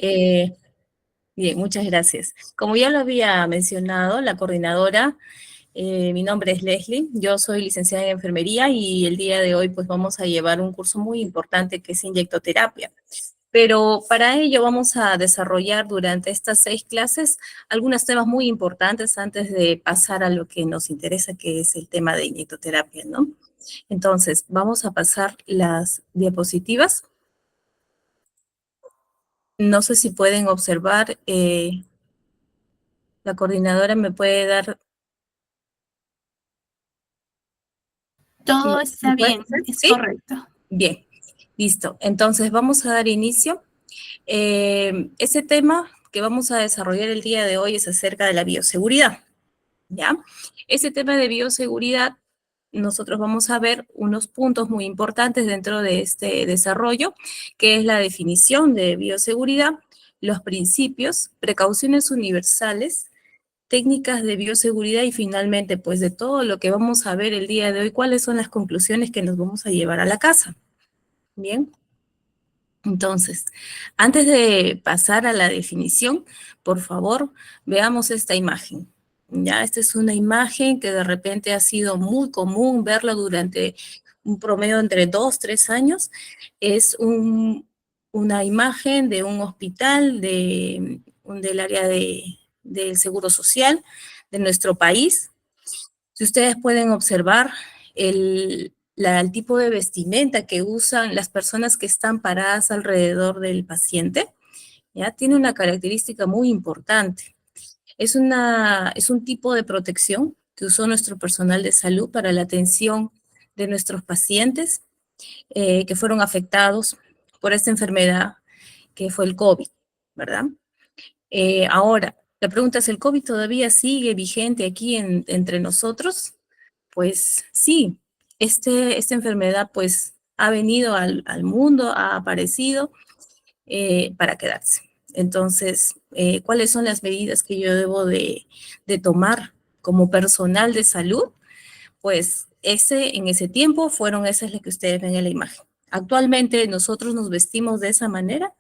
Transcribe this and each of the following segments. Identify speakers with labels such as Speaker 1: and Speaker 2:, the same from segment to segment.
Speaker 1: Eh, Bien, muchas gracias. Como ya lo había mencionado, la coordinadora, mi nombre es Leslie, yo soy licenciada en enfermería y el día de hoy pues vamos a llevar un curso muy importante que es inyectoterapia. Pero para ello vamos a desarrollar durante estas 6 clases algunos temas muy importantes antes de pasar a lo que nos interesa, que es el tema de inyectoterapia, ¿no? Entonces, vamos a pasar las diapositivas. No sé si pueden observar, la coordinadora me puede dar.
Speaker 2: Todo
Speaker 1: ¿Me
Speaker 2: está
Speaker 1: puedes
Speaker 2: bien,
Speaker 1: hacer?
Speaker 2: es
Speaker 1: ¿Sí?
Speaker 2: correcto.
Speaker 1: Bien, listo. Entonces vamos a dar inicio. Ese tema que vamos a desarrollar el día de hoy es acerca de la bioseguridad, ¿ya? Ese tema de bioseguridad, nosotros vamos a ver unos puntos muy importantes dentro de este desarrollo, que es la definición de bioseguridad, los principios, precauciones universales, técnicas de bioseguridad y finalmente, pues de todo lo que vamos a ver el día de hoy, cuáles son las conclusiones que nos vamos a llevar a la casa. Bien, entonces, antes de pasar a la definición, por favor, veamos esta imagen. Ya, esta es una imagen que de repente ha sido muy común verla durante un promedio entre 2, 3 años. Es una imagen de un hospital del área del Seguro Social de nuestro país. Si ustedes pueden observar el tipo de vestimenta que usan las personas que están paradas alrededor del paciente, ¿ya? Tiene una característica muy importante. Es un tipo de protección que usó nuestro personal de salud para la atención de nuestros pacientes que fueron afectados por esta enfermedad que fue el COVID, ¿verdad? Ahora, la pregunta es, ¿el COVID todavía sigue vigente aquí entre nosotros? Pues sí, esta enfermedad pues ha venido al mundo, ha aparecido para quedarse. Entonces, ¿cuáles son las medidas que yo debo de tomar como personal de salud? Pues en ese tiempo fueron esas las que ustedes ven en la imagen. Actualmente nosotros nos vestimos de esa manera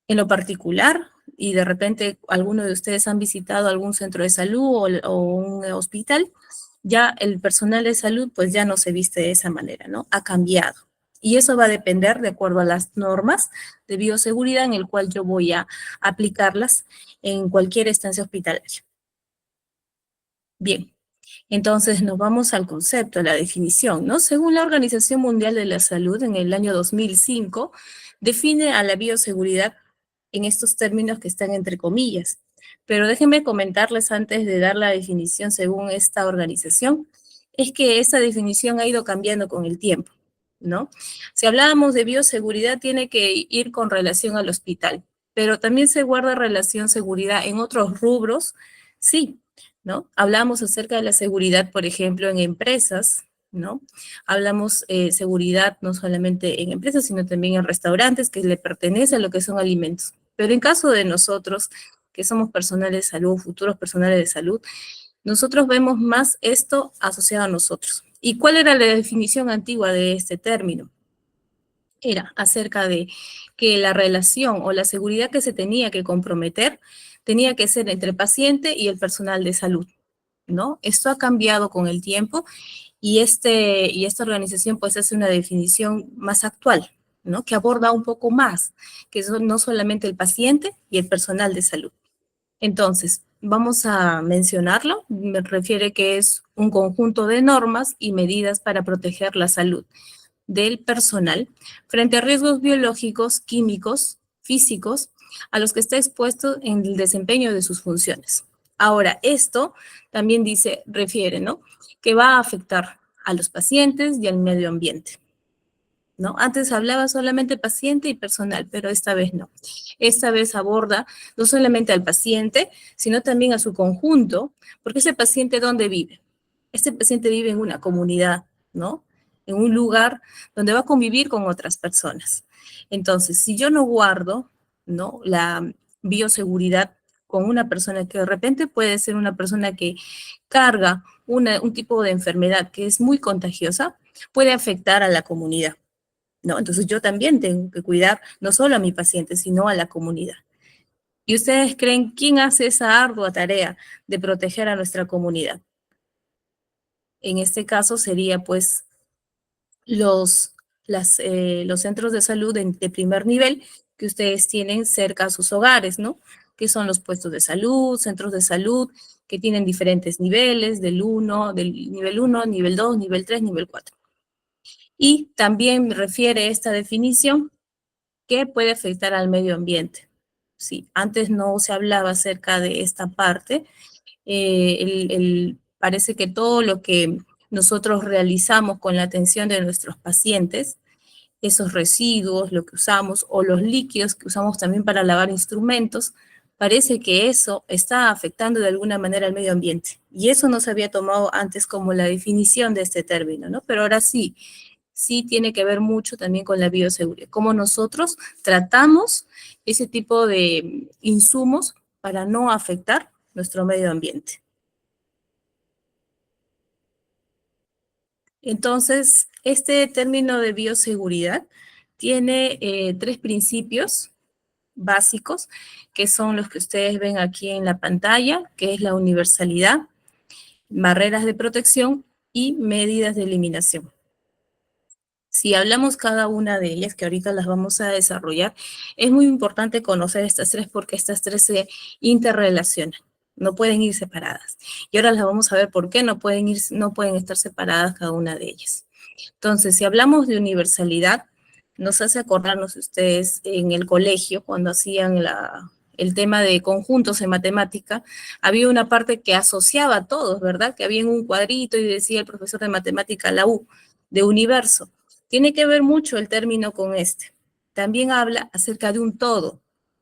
Speaker 1: en lo particular, y de repente alguno de ustedes han visitado algún centro de salud o un hospital, ya el personal de salud pues ya no se viste de esa manera, ¿no? Ha cambiado. Y eso va a depender de acuerdo a las normas de bioseguridad en el cual yo voy a aplicarlas en cualquier estancia hospitalaria. Bien, entonces nos vamos al concepto, a la definición, ¿no? Según la Organización Mundial de la Salud, en el año 2005, define a la bioseguridad en estos términos que están entre comillas. Pero déjenme comentarles antes de dar la definición según esta organización, es que esta definición ha ido cambiando con el tiempo, ¿no? Si hablábamos de bioseguridad, tiene que ir con relación al hospital, pero también se guarda relación seguridad en otros rubros, sí, ¿no? Hablamos acerca de la seguridad, por ejemplo, en empresas, ¿no? Hablamos seguridad no solamente en empresas, sino también en restaurantes, que le pertenece a lo que son alimentos. Pero en caso de nosotros, que somos personal de salud, futuros personales de salud, nosotros vemos más esto asociado a nosotros. ¿Y cuál era la definición antigua de este término? Era acerca de que la relación o la seguridad que se tenía que comprometer tenía que ser entre el paciente y el personal de salud, ¿no? Esto ha cambiado con el tiempo y esta organización pues hace una definición más actual, ¿no? Que aborda un poco más, que son no solamente el paciente y el personal de salud. Entonces, vamos a mencionarlo. Me refiere que es un conjunto de normas y medidas para proteger la salud del personal frente a riesgos biológicos, químicos, físicos, a los que está expuesto en el desempeño de sus funciones. Ahora, esto también refiere, ¿no? Que va a afectar a los pacientes y al medio ambiente, ¿no? Antes hablaba solamente paciente y personal, pero esta vez no. Esta vez aborda no solamente al paciente, sino también a su conjunto, porque ese paciente, ¿dónde vive? Este paciente vive en una comunidad, ¿no? En un lugar donde va a convivir con otras personas. Entonces, si yo no guardo, ¿no? La bioseguridad con una persona que de repente puede ser una persona que carga un tipo de enfermedad que es muy contagiosa, puede afectar a la comunidad. ¿no? Entonces yo también tengo que cuidar no solo a mi paciente, sino a la comunidad. ¿Y ustedes creen quién hace esa ardua tarea de proteger a nuestra comunidad? En este caso sería pues los, los centros de salud de primer nivel que ustedes tienen cerca a sus hogares, ¿no? Que son los puestos de salud, centros de salud, que tienen diferentes niveles, del nivel 1, nivel 2, nivel 3, nivel 4. Y también refiere esta definición que puede afectar al medio ambiente. Sí, antes no se hablaba acerca de esta parte. Parece que todo lo que nosotros realizamos con la atención de nuestros pacientes, esos residuos, lo que usamos, o los líquidos que usamos también para lavar instrumentos, parece que eso está afectando de alguna manera al medio ambiente. Y eso no se había tomado antes como la definición de este término, ¿no? Pero ahora sí, sí tiene que ver mucho también con la bioseguridad, cómo nosotros tratamos ese tipo de insumos para no afectar nuestro medio ambiente. Entonces, este término de bioseguridad tiene tres principios básicos, que son los que ustedes ven aquí en la pantalla, que es la universalidad, barreras de protección y medidas de eliminación. Si hablamos cada una de ellas, que ahorita las vamos a desarrollar, es muy importante conocer estas tres porque estas tres se interrelacionan, no pueden ir separadas. Y ahora las vamos a ver por qué no pueden estar separadas cada una de ellas. Entonces, si hablamos de universalidad, nos hace acordarnos ustedes en el colegio, cuando hacían el tema de conjuntos en matemática, había una parte que asociaba a todos, ¿verdad? Que había en un cuadrito y decía el profesor de matemática, la U, de universo. Tiene que ver mucho el término con este. También habla acerca de un todo,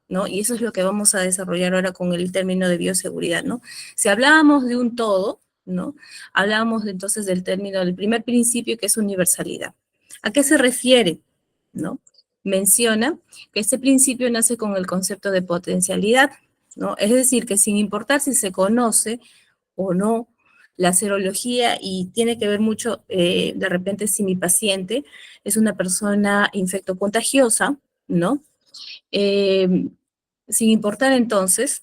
Speaker 1: ¿no? Y eso es lo que vamos a desarrollar ahora con el término de bioseguridad, ¿no? Si hablábamos de un todo, ¿no? Hablábamos entonces del término, del primer principio que es universalidad. ¿A qué se refiere? ¿No? Menciona que este principio nace con el concepto de potencialidad, ¿no? Es decir, que sin importar si se conoce o no la serología y tiene que ver mucho, de repente, si mi paciente es una persona infectocontagiosa, ¿no? Eh, Sin importar entonces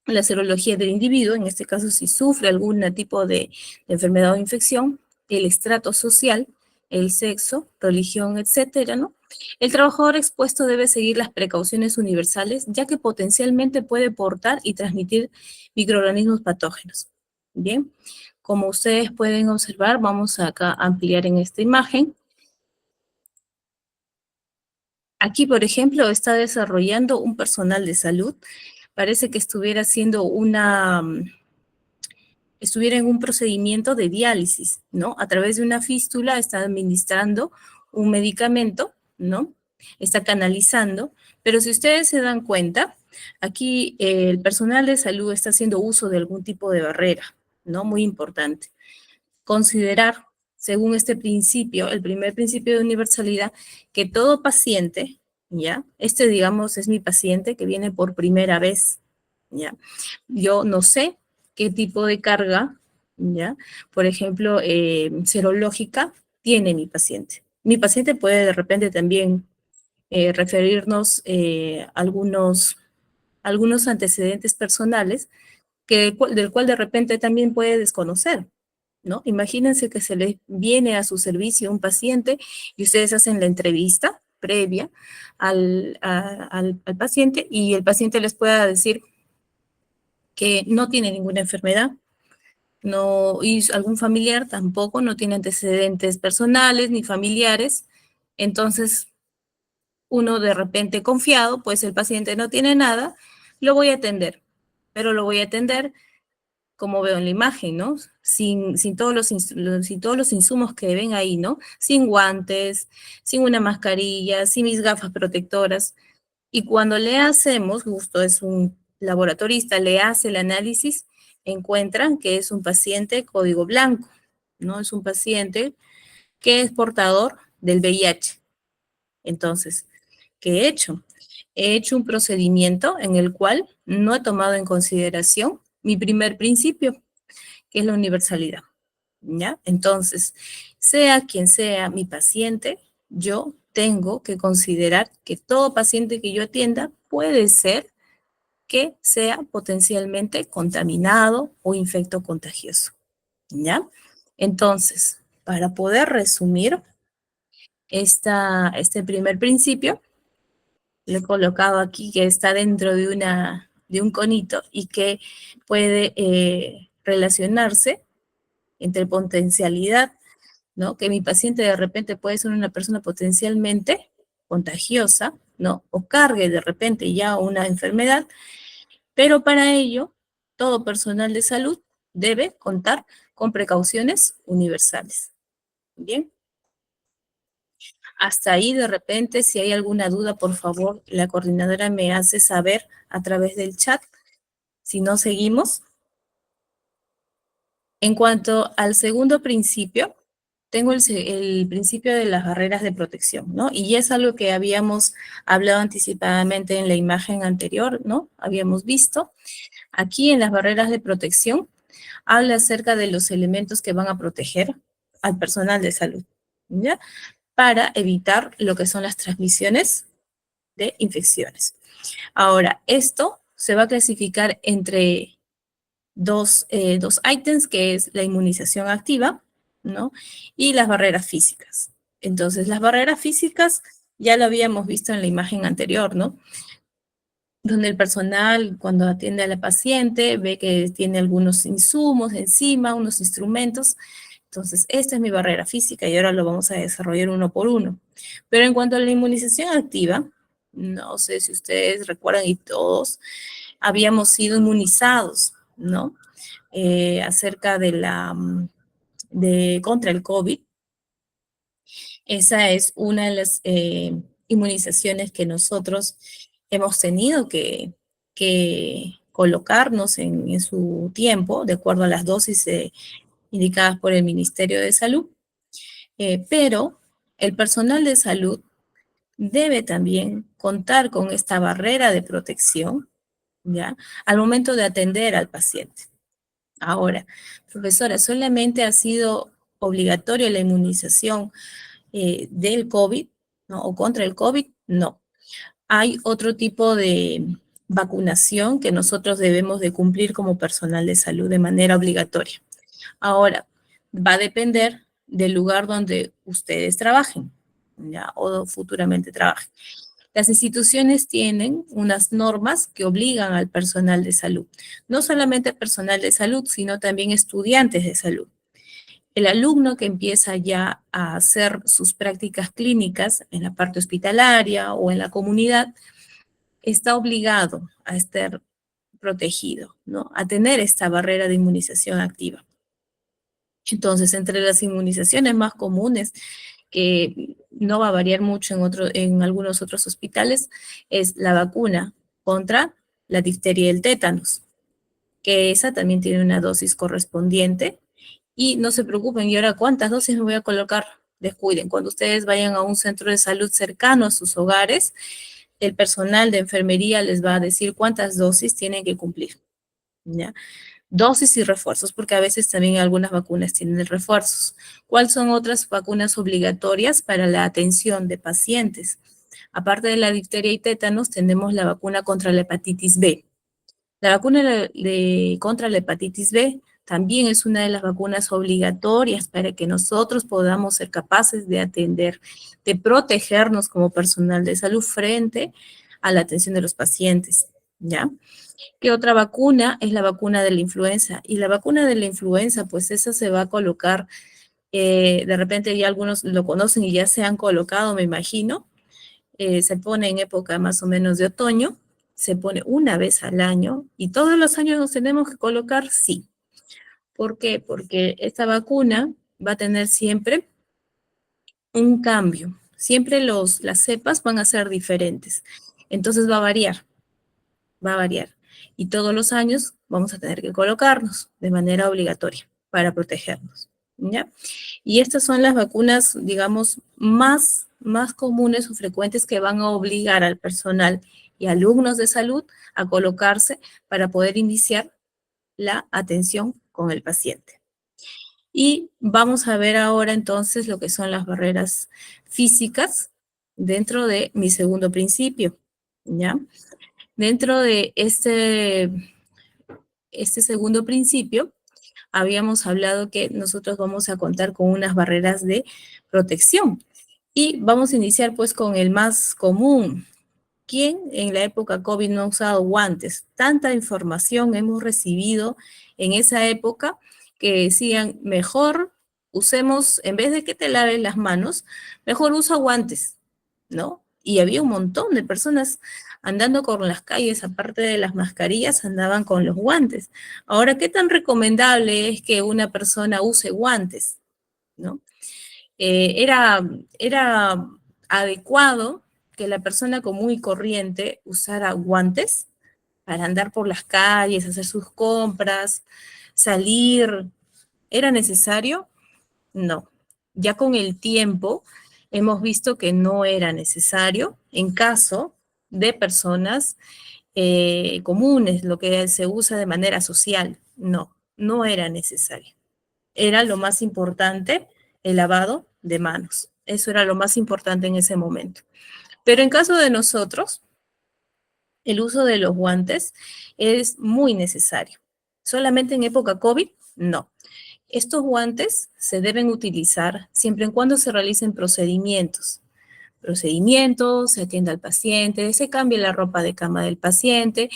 Speaker 1: la serología del individuo, en este caso si sufre algún tipo de enfermedad o infección, el estrato social, el sexo, religión, etcétera, ¿no? El trabajador expuesto debe seguir las precauciones universales, ya que potencialmente puede portar y transmitir microorganismos patógenos. Bien, como ustedes pueden observar, vamos acá a ampliar en esta imagen. Aquí, por ejemplo, está desarrollando un personal de salud. Parece que estuviera haciendo estuviera en un procedimiento de diálisis, ¿no? A través de una fístula está administrando un medicamento, ¿no? Está canalizando, pero si ustedes se dan cuenta, aquí el personal de salud está haciendo uso de algún tipo de barrera, ¿no? Muy importante. Considerar, según este principio, el primer principio de universalidad, que todo paciente, ¿ya? Este, digamos, es mi paciente que viene por primera vez, ¿ya? Yo no sé qué tipo de carga, ¿ya? Por ejemplo, serológica tiene mi paciente. Mi paciente puede de repente también referirnos algunos antecedentes personales del cual de repente también puede desconocer, ¿no? Imagínense que se le viene a su servicio un paciente y ustedes hacen la entrevista previa al paciente y el paciente les pueda decir que no tiene ninguna enfermedad, no, y algún familiar tampoco, no tiene antecedentes personales ni familiares, entonces uno de repente confiado, pues el paciente no tiene nada, lo voy a atender, pero lo voy a atender como veo en la imagen, ¿no? Sin sin todos los insumos que ven ahí, ¿no? Sin guantes, sin una mascarilla, sin mis gafas protectoras. Y cuando le hacemos, justo es un laboratorista, le hace el análisis, encuentran que es un paciente código blanco, ¿no? Es un paciente que es portador del VIH. Entonces, ¿qué he hecho? He hecho un procedimiento en el cual no he tomado en consideración mi primer principio, que es la universalidad, ¿ya? Entonces, sea quien sea mi paciente, yo tengo que considerar que todo paciente que yo atienda puede ser que sea potencialmente contaminado o infecto contagioso, ¿ya? Entonces, para poder resumir este primer principio, lo he colocado aquí que está dentro de un conito y que puede relacionarse entre potencialidad, ¿no? Que mi paciente de repente puede ser una persona potencialmente contagiosa, ¿no? O cargue de repente ya una enfermedad, pero para ello, todo personal de salud debe contar con precauciones universales. Bien, hasta ahí de repente, si hay alguna duda, por favor, la coordinadora me hace saber a través del chat. Si no, seguimos. En cuanto al segundo principio, tengo el principio de las barreras de protección, ¿no? Y es algo que habíamos hablado anticipadamente en la imagen anterior, ¿no? Habíamos visto. Aquí en las barreras de protección habla acerca de los elementos que van a proteger al personal de salud, ¿ya? Para evitar lo que son las transmisiones de infecciones. Ahora, esto se va a clasificar entre dos ítems, que es la inmunización activa, ¿no? Y las barreras físicas. Entonces, las barreras físicas ya lo habíamos visto en la imagen anterior, ¿no? Donde el personal, cuando atiende a la paciente, ve que tiene algunos insumos encima, unos instrumentos. Entonces, esta es mi barrera física y ahora lo vamos a desarrollar uno por uno. Pero en cuanto a la inmunización activa, no sé si ustedes recuerdan y todos habíamos sido inmunizados, ¿no? Acerca contra el COVID. Esa es una de las inmunizaciones que nosotros hemos tenido que colocarnos en su tiempo, de acuerdo a las dosis indicadas por el Ministerio de Salud. Pero el personal de salud debe también contar con esta barrera de protección, ¿ya? Al momento de atender al paciente. Ahora, profesora, ¿solamente ha sido obligatorio la inmunización del COVID, ¿no? O contra el COVID? No. Hay otro tipo de vacunación que nosotros debemos de cumplir como personal de salud de manera obligatoria. Ahora, va a depender del lugar donde ustedes trabajen, ¿ya? O futuramente trabajen. Las instituciones tienen unas normas que obligan al personal de salud, no solamente personal de salud, sino también estudiantes de salud. El alumno que empieza ya a hacer sus prácticas clínicas en la parte hospitalaria o en la comunidad está obligado a estar protegido, ¿no? A tener esta barrera de inmunización activa. Entonces, entre las inmunizaciones más comunes, que no va a variar mucho en algunos otros hospitales, es la vacuna contra la difteria y el tétanos, que esa también tiene una dosis correspondiente. Y no se preocupen, ¿y ahora cuántas dosis me voy a colocar? Descuiden, cuando ustedes vayan a un centro de salud cercano a sus hogares, el personal de enfermería les va a decir cuántas dosis tienen que cumplir, ¿ya? Dosis y refuerzos, porque a veces también algunas vacunas tienen refuerzos. ¿Cuáles son otras vacunas obligatorias para la atención de pacientes? Aparte de la difteria y tétanos, tenemos la vacuna contra la hepatitis B. La vacuna contra la hepatitis B también es una de las vacunas obligatorias para que nosotros podamos ser capaces de atender, de protegernos como personal de salud frente a la atención de los pacientes, ¿ya? ¿Qué otra vacuna? Es la vacuna de la influenza. Y la vacuna de la influenza, pues esa se va a colocar, de repente ya algunos lo conocen y ya se han colocado, me imagino. Se pone en época más o menos de otoño, se pone una vez al año y todos los años nos tenemos que colocar, sí. ¿Por qué? Porque esta vacuna va a tener siempre un cambio. Siempre las cepas van a ser diferentes. Entonces va a variar, va a variar. Y todos los años vamos a tener que colocarnos de manera obligatoria para protegernos, ¿ya? Y estas son las vacunas, digamos, más comunes o frecuentes que van a obligar al personal y alumnos de salud a colocarse para poder iniciar la atención con el paciente. Y vamos a ver ahora entonces lo que son las barreras físicas dentro de mi segundo principio, ¿ya? Dentro de este segundo principio, habíamos hablado que nosotros vamos a contar con unas barreras de protección. Y vamos a iniciar pues con el más común. ¿Quién en la época COVID no ha usado guantes? Tanta información hemos recibido en esa época que decían, mejor usemos, en vez de que te laves las manos, mejor usa guantes, ¿no? Y había un montón de personas andando por las calles, aparte de las mascarillas, andaban con los guantes. Ahora, ¿qué tan recomendable es que una persona use guantes, ¿no? Era adecuado que la persona común y corriente usara guantes para andar por las calles, hacer sus compras, salir. ¿Era necesario? No. Ya con el tiempo hemos visto que no era necesario en caso de personas comunes, lo que se usa de manera social. No, no era necesario. Era lo más importante el lavado de manos. Eso era lo más importante en ese momento. Pero en caso de nosotros, el uso de los guantes es muy necesario. ¿Solamente en época COVID? No. Estos guantes se deben utilizar siempre y cuando se realicen procedimientos. Se atiende al paciente, se cambia la ropa de cama del paciente,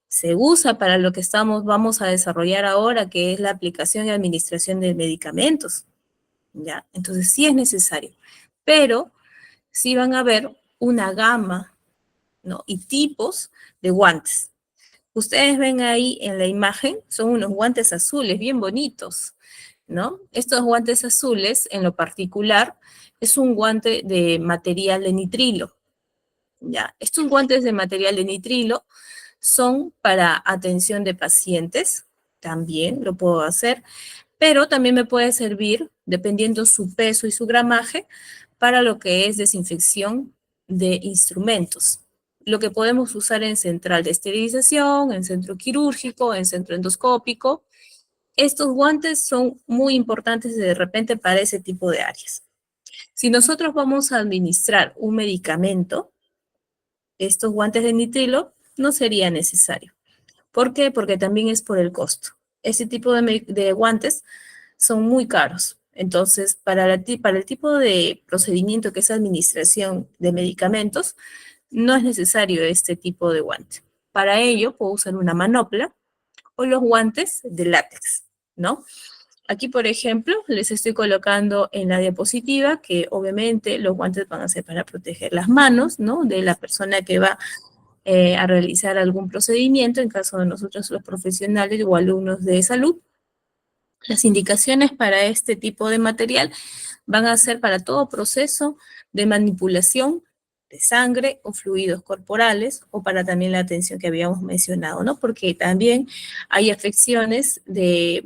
Speaker 1: se usa para lo que vamos a desarrollar ahora, que es la aplicación y administración de medicamentos. ¿Ya? Entonces sí es necesario, pero sí van a haber una gama, ¿no? Y tipos de guantes. Ustedes ven ahí en la imagen, son unos guantes azules bien bonitos, ¿no? Estos guantes azules, en lo particular, es un guante de material de nitrilo, ¿ya? Estos guantes de material de nitrilo son para atención de pacientes, también lo puedo hacer, pero también me puede servir, dependiendo su peso y su gramaje, para lo que es desinfección de instrumentos. Lo que podemos usar en central de esterilización, en centro quirúrgico, en centro endoscópico. Estos guantes son muy importantes de repente para ese tipo de áreas. Si nosotros vamos a administrar un medicamento, estos guantes de nitrilo no sería necesario. ¿Por qué? Porque también es por el costo. Ese tipo de guantes son muy caros. Entonces, para el tipo de procedimiento que es administración de medicamentos, no es necesario este tipo de guante. Para ello, puedo usar una manopla o los guantes de látex, ¿no? Aquí, por ejemplo, les estoy colocando en la diapositiva que obviamente los guantes van a ser para proteger las manos, ¿no? De la persona que va a realizar algún procedimiento, en caso de nosotros los profesionales o alumnos de salud. Las indicaciones para este tipo de material van a ser para todo proceso de manipulación de sangre o fluidos corporales o para también la atención que habíamos mencionado, ¿no? Porque también hay afecciones de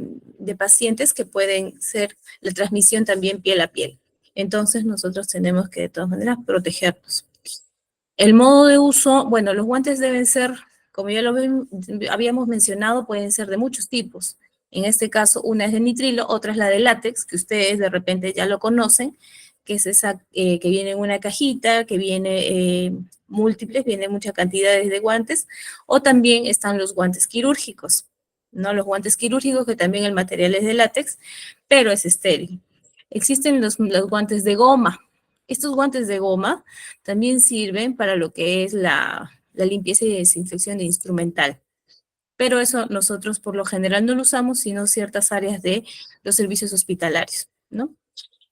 Speaker 1: pacientes que pueden ser la transmisión también piel a piel. Entonces nosotros tenemos que de todas maneras protegernos. El modo de uso, bueno, los guantes deben ser, como ya lo habíamos mencionado, pueden ser de muchos tipos. En este caso, una es de nitrilo, otra es la de látex, que ustedes de repente ya lo conocen, que es esa que viene en una cajita, que viene múltiples, viene muchas cantidades de guantes, o también están los guantes quirúrgicos, ¿no? Los guantes quirúrgicos, que también el material es de látex, pero es estéril. Existen los guantes de goma. Estos guantes de goma también sirven para lo que es la limpieza y desinfección de instrumental. Pero eso nosotros por lo general no lo usamos, sino ciertas áreas de los servicios hospitalarios, ¿no?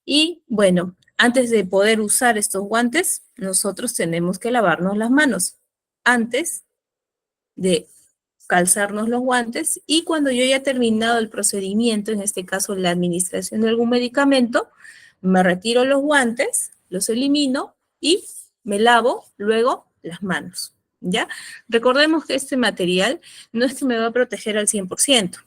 Speaker 1: Y bueno, antes de poder usar estos guantes, nosotros tenemos que lavarnos las manos antes de calzarnos los guantes y cuando yo ya he terminado el procedimiento, en este caso la administración de algún medicamento, me retiro los guantes, los elimino y me lavo luego las manos, ¿ya? Recordemos que este material no es que me va a proteger al 100%,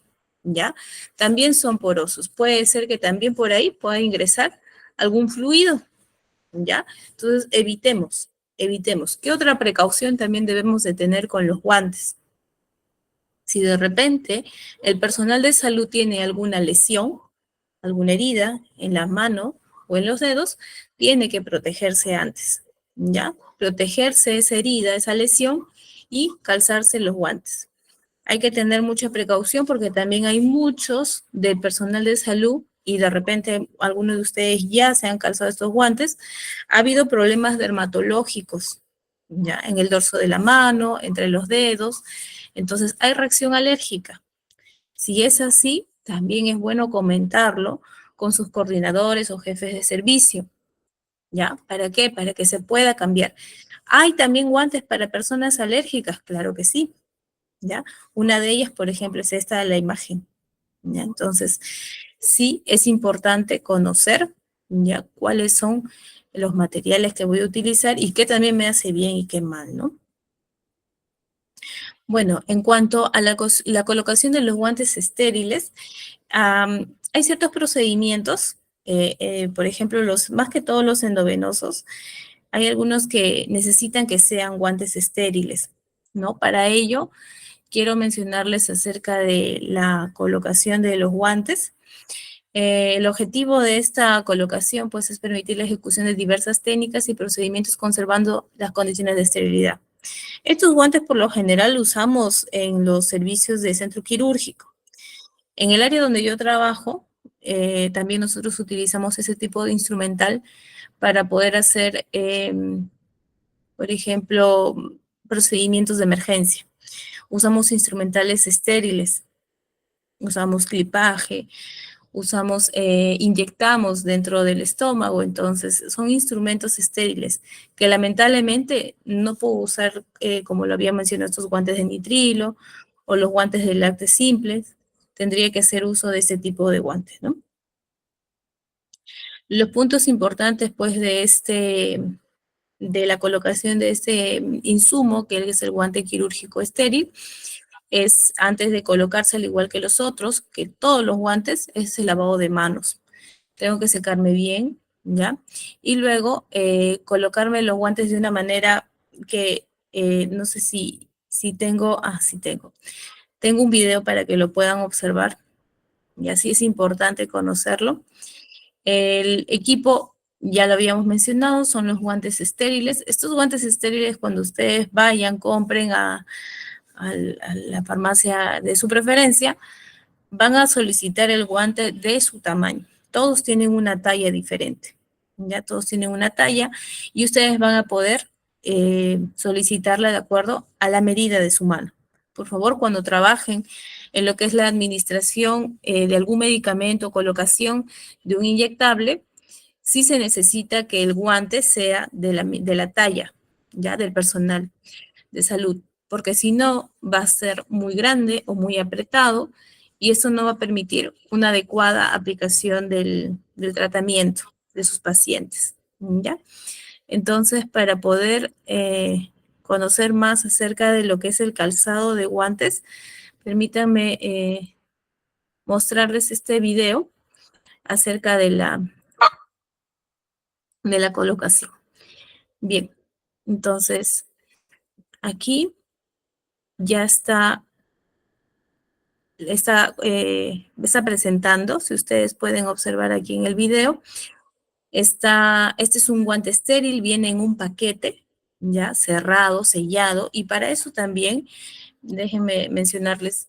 Speaker 1: ¿ya? También son porosos. Puede ser que también por ahí pueda ingresar algún fluido, ¿ya? Entonces, evitemos. ¿Qué otra precaución también debemos de tener con los guantes? Si de repente el personal de salud tiene alguna lesión, alguna herida en la mano o en los dedos, tiene que protegerse antes, ¿ya? Protegerse esa herida, esa lesión y calzarse los guantes. Hay que tener mucha precaución porque también hay muchos del personal de salud y de repente algunos de ustedes ya se han calzado estos guantes. Ha habido problemas dermatológicos, ya, en el dorso de la mano, entre los dedos. Entonces hay reacción alérgica. Si es así, también es bueno comentarlo con sus coordinadores o jefes de servicio. ¿Ya? ¿Para qué? Para que se pueda cambiar. ¿Hay también guantes para personas alérgicas? Claro que sí. ¿Ya? Una de ellas, por ejemplo, es esta de la imagen, ¿ya? Entonces, sí es importante conocer, ¿ya? Cuáles son los materiales que voy a utilizar y qué también me hace bien y qué mal, ¿no? Bueno, en cuanto a la colocación de los guantes estériles, hay ciertos procedimientos, por ejemplo, más que todos los endovenosos, hay algunos que necesitan que sean guantes estériles, ¿no? Para ello, quiero mencionarles acerca de la colocación de los guantes. El objetivo de esta colocación, pues, es permitir la ejecución de diversas técnicas y procedimientos conservando las condiciones de esterilidad. Estos guantes, por lo general, usamos en los servicios de centro quirúrgico. En el área donde yo trabajo, también nosotros utilizamos ese tipo de instrumental para poder hacer, por ejemplo, procedimientos de emergencia. Usamos instrumentales estériles, usamos clipaje, inyectamos dentro del estómago, entonces son instrumentos estériles que lamentablemente no puedo usar, como lo había mencionado, estos guantes de nitrilo o los guantes de lácteos simples, tendría que hacer uso de este tipo de guantes, ¿no? Los puntos importantes, pues, de la colocación de este insumo, que es el guante quirúrgico estéril, es antes de colocarse, al igual que los otros, que todos los guantes, es el lavado de manos. Tengo que secarme bien, ¿ya? Y luego colocarme los guantes de una manera que no sé si tengo, sí tengo. Tengo un video para que lo puedan observar, y así es importante conocerlo. El equipo, ya lo habíamos mencionado, son los guantes estériles. Estos guantes estériles, cuando ustedes vayan, compren a la farmacia de su preferencia, van a solicitar el guante de su tamaño. Todos tienen una talla diferente, ya todos tienen una talla y ustedes van a poder solicitarla de acuerdo a la medida de su mano. Por favor, cuando trabajen en lo que es la administración de algún medicamento, colocación de un inyectable, sí se necesita que el guante sea de la talla, ya del personal de salud, porque si no va a ser muy grande o muy apretado y eso no va a permitir una adecuada aplicación del tratamiento de sus pacientes, ¿ya? Entonces, para poder conocer más acerca de lo que es el calzado de guantes, permítanme mostrarles este video acerca de la colocación. Bien, entonces aquí ya está presentando, si ustedes pueden observar aquí en el video, este es un guante estéril, viene en un paquete, ya cerrado, sellado, y para eso también, déjenme mencionarles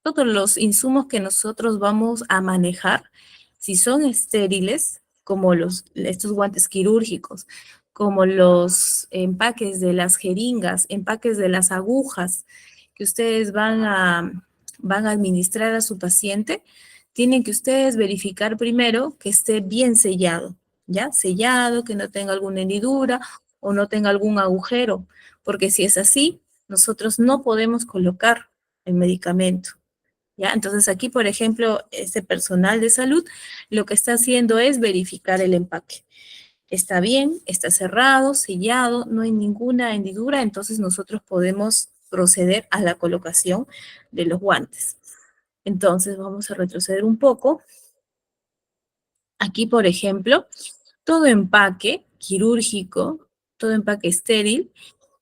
Speaker 1: todos los insumos que nosotros vamos a manejar, si son estériles, como estos guantes quirúrgicos, como los empaques de las jeringas, empaques de las agujas que ustedes van a administrar a su paciente, tienen que ustedes verificar primero que esté bien sellado, ¿ya? Sellado, que no tenga alguna hendidura o no tenga algún agujero, porque si es así, nosotros no podemos colocar el medicamento. ¿Ya? Entonces aquí, por ejemplo, este personal de salud lo que está haciendo es verificar el empaque. Está bien, está cerrado, sellado, no hay ninguna hendidura, entonces nosotros podemos proceder a la colocación de los guantes. Entonces vamos a retroceder un poco. Aquí, por ejemplo, todo empaque quirúrgico, todo empaque estéril,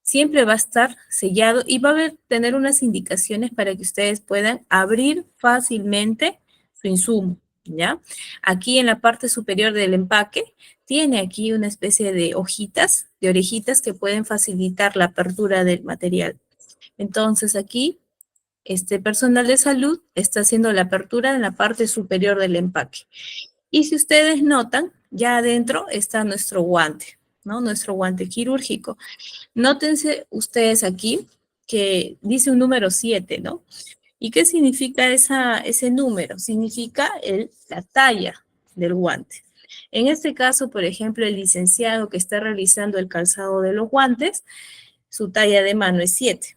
Speaker 1: siempre va a estar sellado y va a tener unas indicaciones para que ustedes puedan abrir fácilmente su insumo, ¿ya? Aquí en la parte superior del empaque tiene aquí una especie de hojitas, de orejitas que pueden facilitar la apertura del material. Entonces aquí, este personal de salud está haciendo la apertura en la parte superior del empaque. Y si ustedes notan, ya adentro está nuestro guante, ¿no? Nuestro guante quirúrgico. Nótense ustedes aquí que dice un número 7, ¿no? ¿Y qué significa ese número? Significa la talla del guante. En este caso, por ejemplo, el licenciado que está realizando el calzado de los guantes, su talla de mano es 7.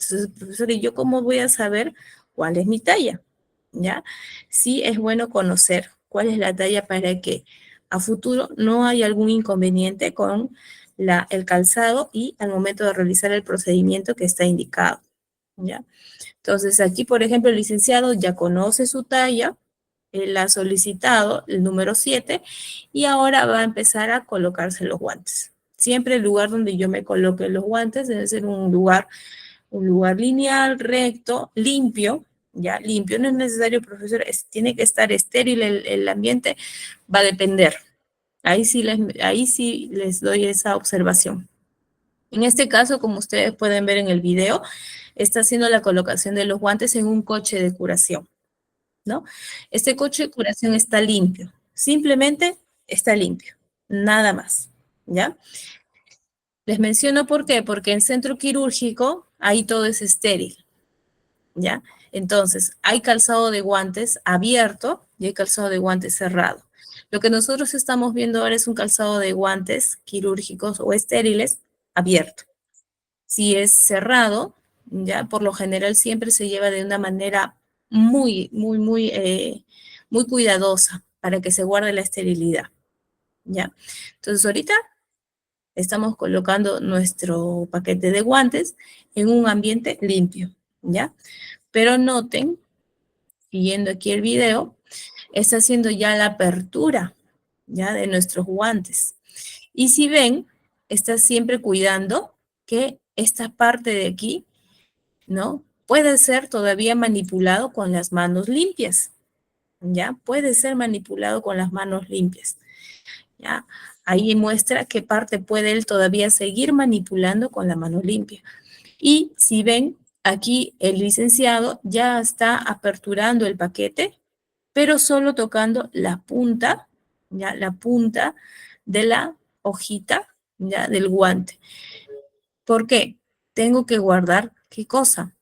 Speaker 1: Entonces, profesor, ¿y yo cómo voy a saber cuál es mi talla? ¿Ya? Sí es bueno conocer cuál es la talla para que a futuro no haya algún inconveniente con el calzado y al momento de realizar el procedimiento que está indicado. ¿Ya? Entonces, aquí, por ejemplo, el licenciado ya conoce su talla, él ha solicitado el número 7 y ahora va a empezar a colocarse los guantes. Siempre el lugar donde yo me coloque los guantes debe ser un lugar lineal, recto, limpio, ya limpio. No es necesario, profesor, tiene que estar estéril el ambiente, va a depender. Ahí sí les doy esa observación. En este caso, como ustedes pueden ver en el video, está haciendo la colocación de los guantes en un coche de curación, ¿no? Este coche de curación está limpio, simplemente está limpio, nada más, ¿ya? Les menciono por qué, porque en centro quirúrgico ahí todo es estéril, ¿ya? Entonces, hay calzado de guantes abierto y hay calzado de guantes cerrado. Lo que nosotros estamos viendo ahora es un calzado de guantes quirúrgicos o estériles abierto. Si es cerrado, ya por lo general siempre se lleva de una manera muy cuidadosa para que se guarde la esterilidad, ¿ya? Entonces ahorita estamos colocando nuestro paquete de guantes en un ambiente limpio, ¿ya? Pero noten, siguiendo aquí el video, está haciendo ya la apertura, ¿ya? De nuestros guantes. Y si ven, está siempre cuidando que esta parte de aquí, ¿no? Puede ser todavía manipulado con las manos limpias, ¿ya? Puede ser manipulado con las manos limpias, ¿ya? Ahí muestra qué parte puede él todavía seguir manipulando con la mano limpia. Y si ven, aquí el licenciado ya está aperturando el paquete, pero solo tocando la punta, ¿ya? La punta de la hojita, ¿ya? Del guante. ¿Por qué? Tengo que guardar, ¿qué cosa?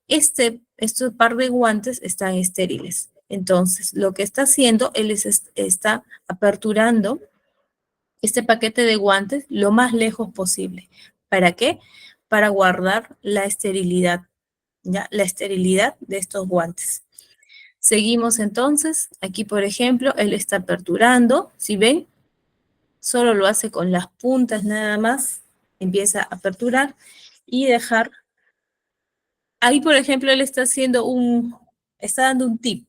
Speaker 1: Estos par de guantes están estériles. Entonces, lo que está haciendo, está aperturando este paquete de guantes lo más lejos posible. ¿Para qué? Para guardar la esterilidad, ¿ya? La esterilidad de estos guantes. Seguimos entonces. Aquí, por ejemplo, él está aperturando. Si ven, solo lo hace con las puntas nada más. Empieza a aperturar y dejar. Ahí, por ejemplo, él está dando un tip.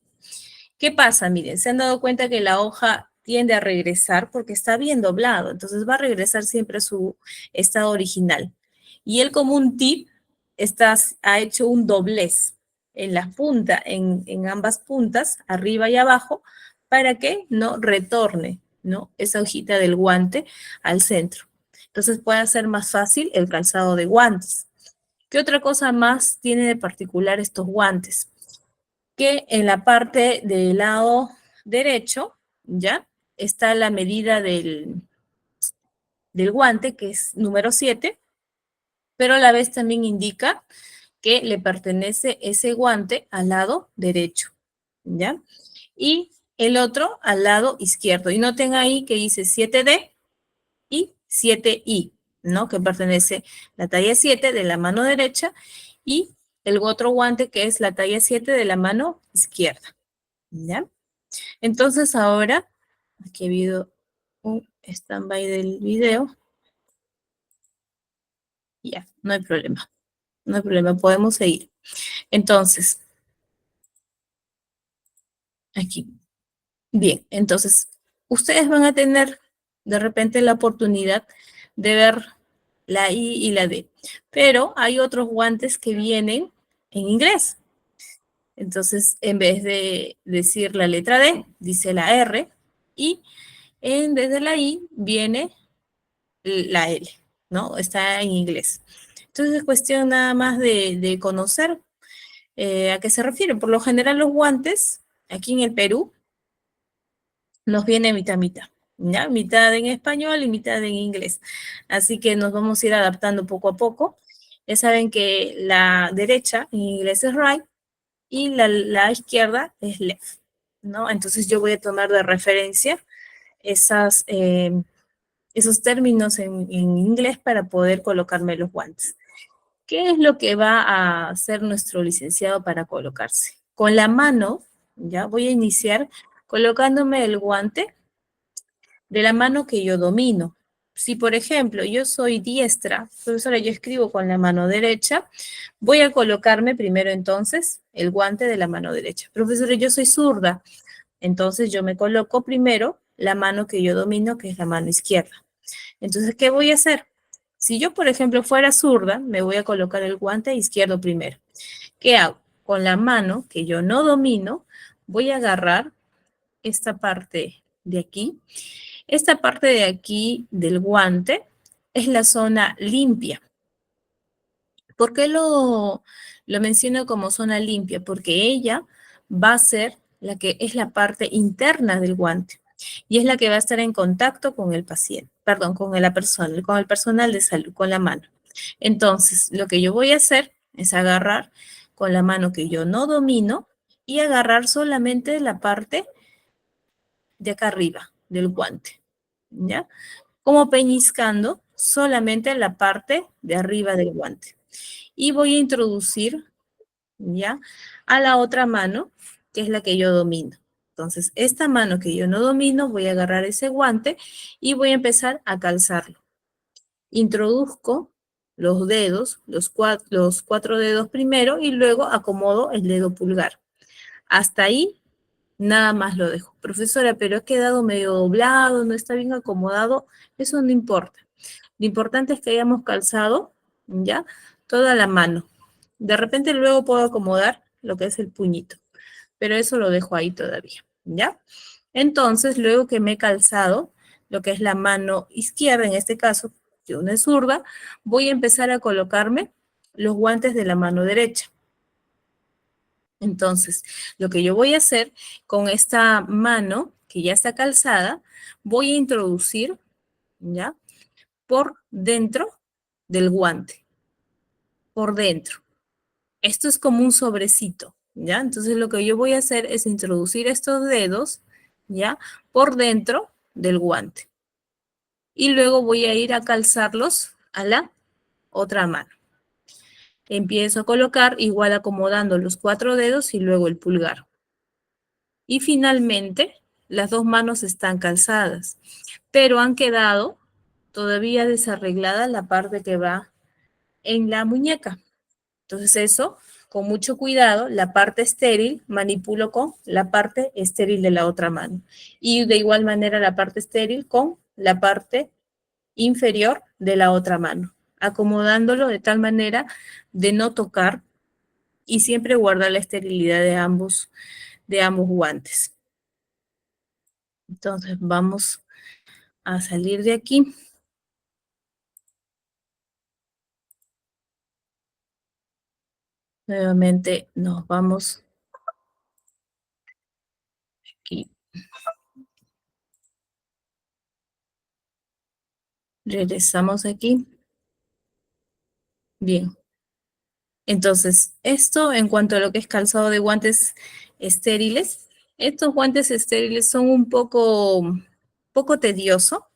Speaker 1: ¿Qué pasa? Miren, se han dado cuenta que la hoja tiende a regresar porque está bien doblado, entonces va a regresar siempre a su estado original. Y él como un tip ha hecho un doblez en las puntas, en ambas puntas, arriba y abajo, para que no retorne, ¿no? Esa hojita del guante al centro. Entonces puede ser más fácil el calzado de guantes. ¿Qué otra cosa más tiene de particular estos guantes? Que en la parte del lado derecho, ¿ya? Está la medida del guante, que es número 7, pero a la vez también indica que le pertenece ese guante al lado derecho, ¿ya? Y el otro al lado izquierdo. Y noten ahí que dice 7D y 7I, ¿no? Que pertenece la talla 7 de la mano derecha y el otro guante que es la talla 7 de la mano izquierda, ¿ya? Entonces ahora, aquí ha habido un stand-by del video, ya, no hay problema, no hay problema, podemos seguir. Entonces, aquí, bien, entonces, ustedes van a tener de repente la oportunidad de ver la I y la D, pero hay otros guantes que vienen en inglés. Entonces, en vez de decir la letra D, dice la R, y vez de la I viene la L, ¿no? Está en inglés. Entonces, es cuestión nada más de conocer a qué se refiere. Por lo general, los guantes, aquí en el Perú, nos viene mitad, mitad, ¿ya? Mitad en español y mitad en inglés. Así que nos vamos a ir adaptando poco a poco. Ya saben que la derecha en inglés es right y la izquierda es left, ¿no? Entonces yo voy a tomar de referencia esos términos en inglés para poder colocarme los guantes. ¿Qué es lo que va a hacer nuestro licenciado para colocarse? Con la mano, ya voy a iniciar colocándome el guante de la mano que yo domino. Si, por ejemplo, yo soy diestra, profesora, yo escribo con la mano derecha, voy a colocarme primero entonces el guante de la mano derecha. Profesora, yo soy zurda, entonces yo me coloco primero la mano que yo domino, que es la mano izquierda. Entonces, ¿qué voy a hacer? Si yo, por ejemplo, fuera zurda, me voy a colocar el guante izquierdo primero. ¿Qué hago? Con la mano que yo no domino, voy a agarrar esta parte de aquí. Esta parte de aquí del guante es la zona limpia. ¿Por qué lo menciono como zona limpia? Porque ella va a ser la que es la parte interna del guante y es la que va a estar en contacto con el paciente, perdón, con la persona, con el personal de salud, con la mano. Entonces, lo que yo voy a hacer es agarrar con la mano que yo no domino y agarrar solamente la parte de acá arriba del guante, ¿ya? Como peñiscando solamente la parte de arriba del guante. Y voy a introducir, ¿ya? A la otra mano, que es la que yo domino. Entonces, esta mano que yo no domino, voy a agarrar ese guante y voy a empezar a calzarlo. Introduzco los dedos, los cuatro dedos primero y luego acomodo el dedo pulgar. Hasta ahí, nada más lo dejo. Profesora, pero ha quedado medio doblado, no está bien acomodado. Eso no importa. Lo importante es que hayamos calzado, ¿ya? Toda la mano. De repente luego puedo acomodar lo que es el puñito, pero eso lo dejo ahí todavía, ¿ya? Entonces, luego que me he calzado lo que es la mano izquierda, en este caso, que una es zurda, voy a empezar a colocarme los guantes de la mano derecha. Entonces, lo que yo voy a hacer con esta mano que ya está calzada, voy a introducir, ¿ya? Por dentro del guante, por dentro. Esto es como un sobrecito, ¿ya? Entonces lo que yo voy a hacer es introducir estos dedos, ¿ya? Por dentro del guante. Y luego voy a ir a calzarlos a la otra mano. Empiezo a colocar igual acomodando los cuatro dedos y luego el pulgar. Y finalmente, las dos manos están calzadas, pero han quedado todavía desarreglada la parte que va en la muñeca. Entonces eso, con mucho cuidado, la parte estéril manipulo con la parte estéril de la otra mano. Y de igual manera la parte estéril con la parte inferior de la otra mano, acomodándolo de tal manera de no tocar y siempre guardar la esterilidad de ambos guantes. Entonces vamos a salir de aquí. Nuevamente nos vamos aquí. Regresamos aquí. Bien. Entonces, esto en cuanto a lo que es calzado de guantes estériles, estos guantes estériles son un poco tedioso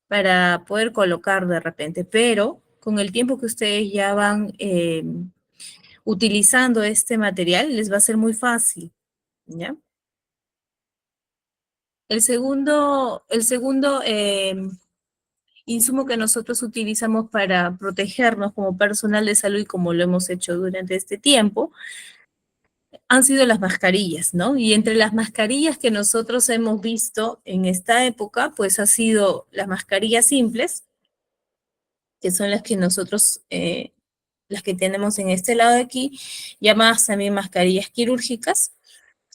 Speaker 1: para poder colocar de repente, pero con el tiempo que ustedes ya van utilizando este material, les va a ser muy fácil, ¿ya? El segundo insumo que nosotros utilizamos para protegernos como personal de salud y como lo hemos hecho durante este tiempo, han sido las mascarillas, ¿no? Y entre las mascarillas que nosotros hemos visto en esta época, pues ha sido las mascarillas simples, que son las que nosotros las que tenemos en este lado de aquí, llamadas también mascarillas quirúrgicas.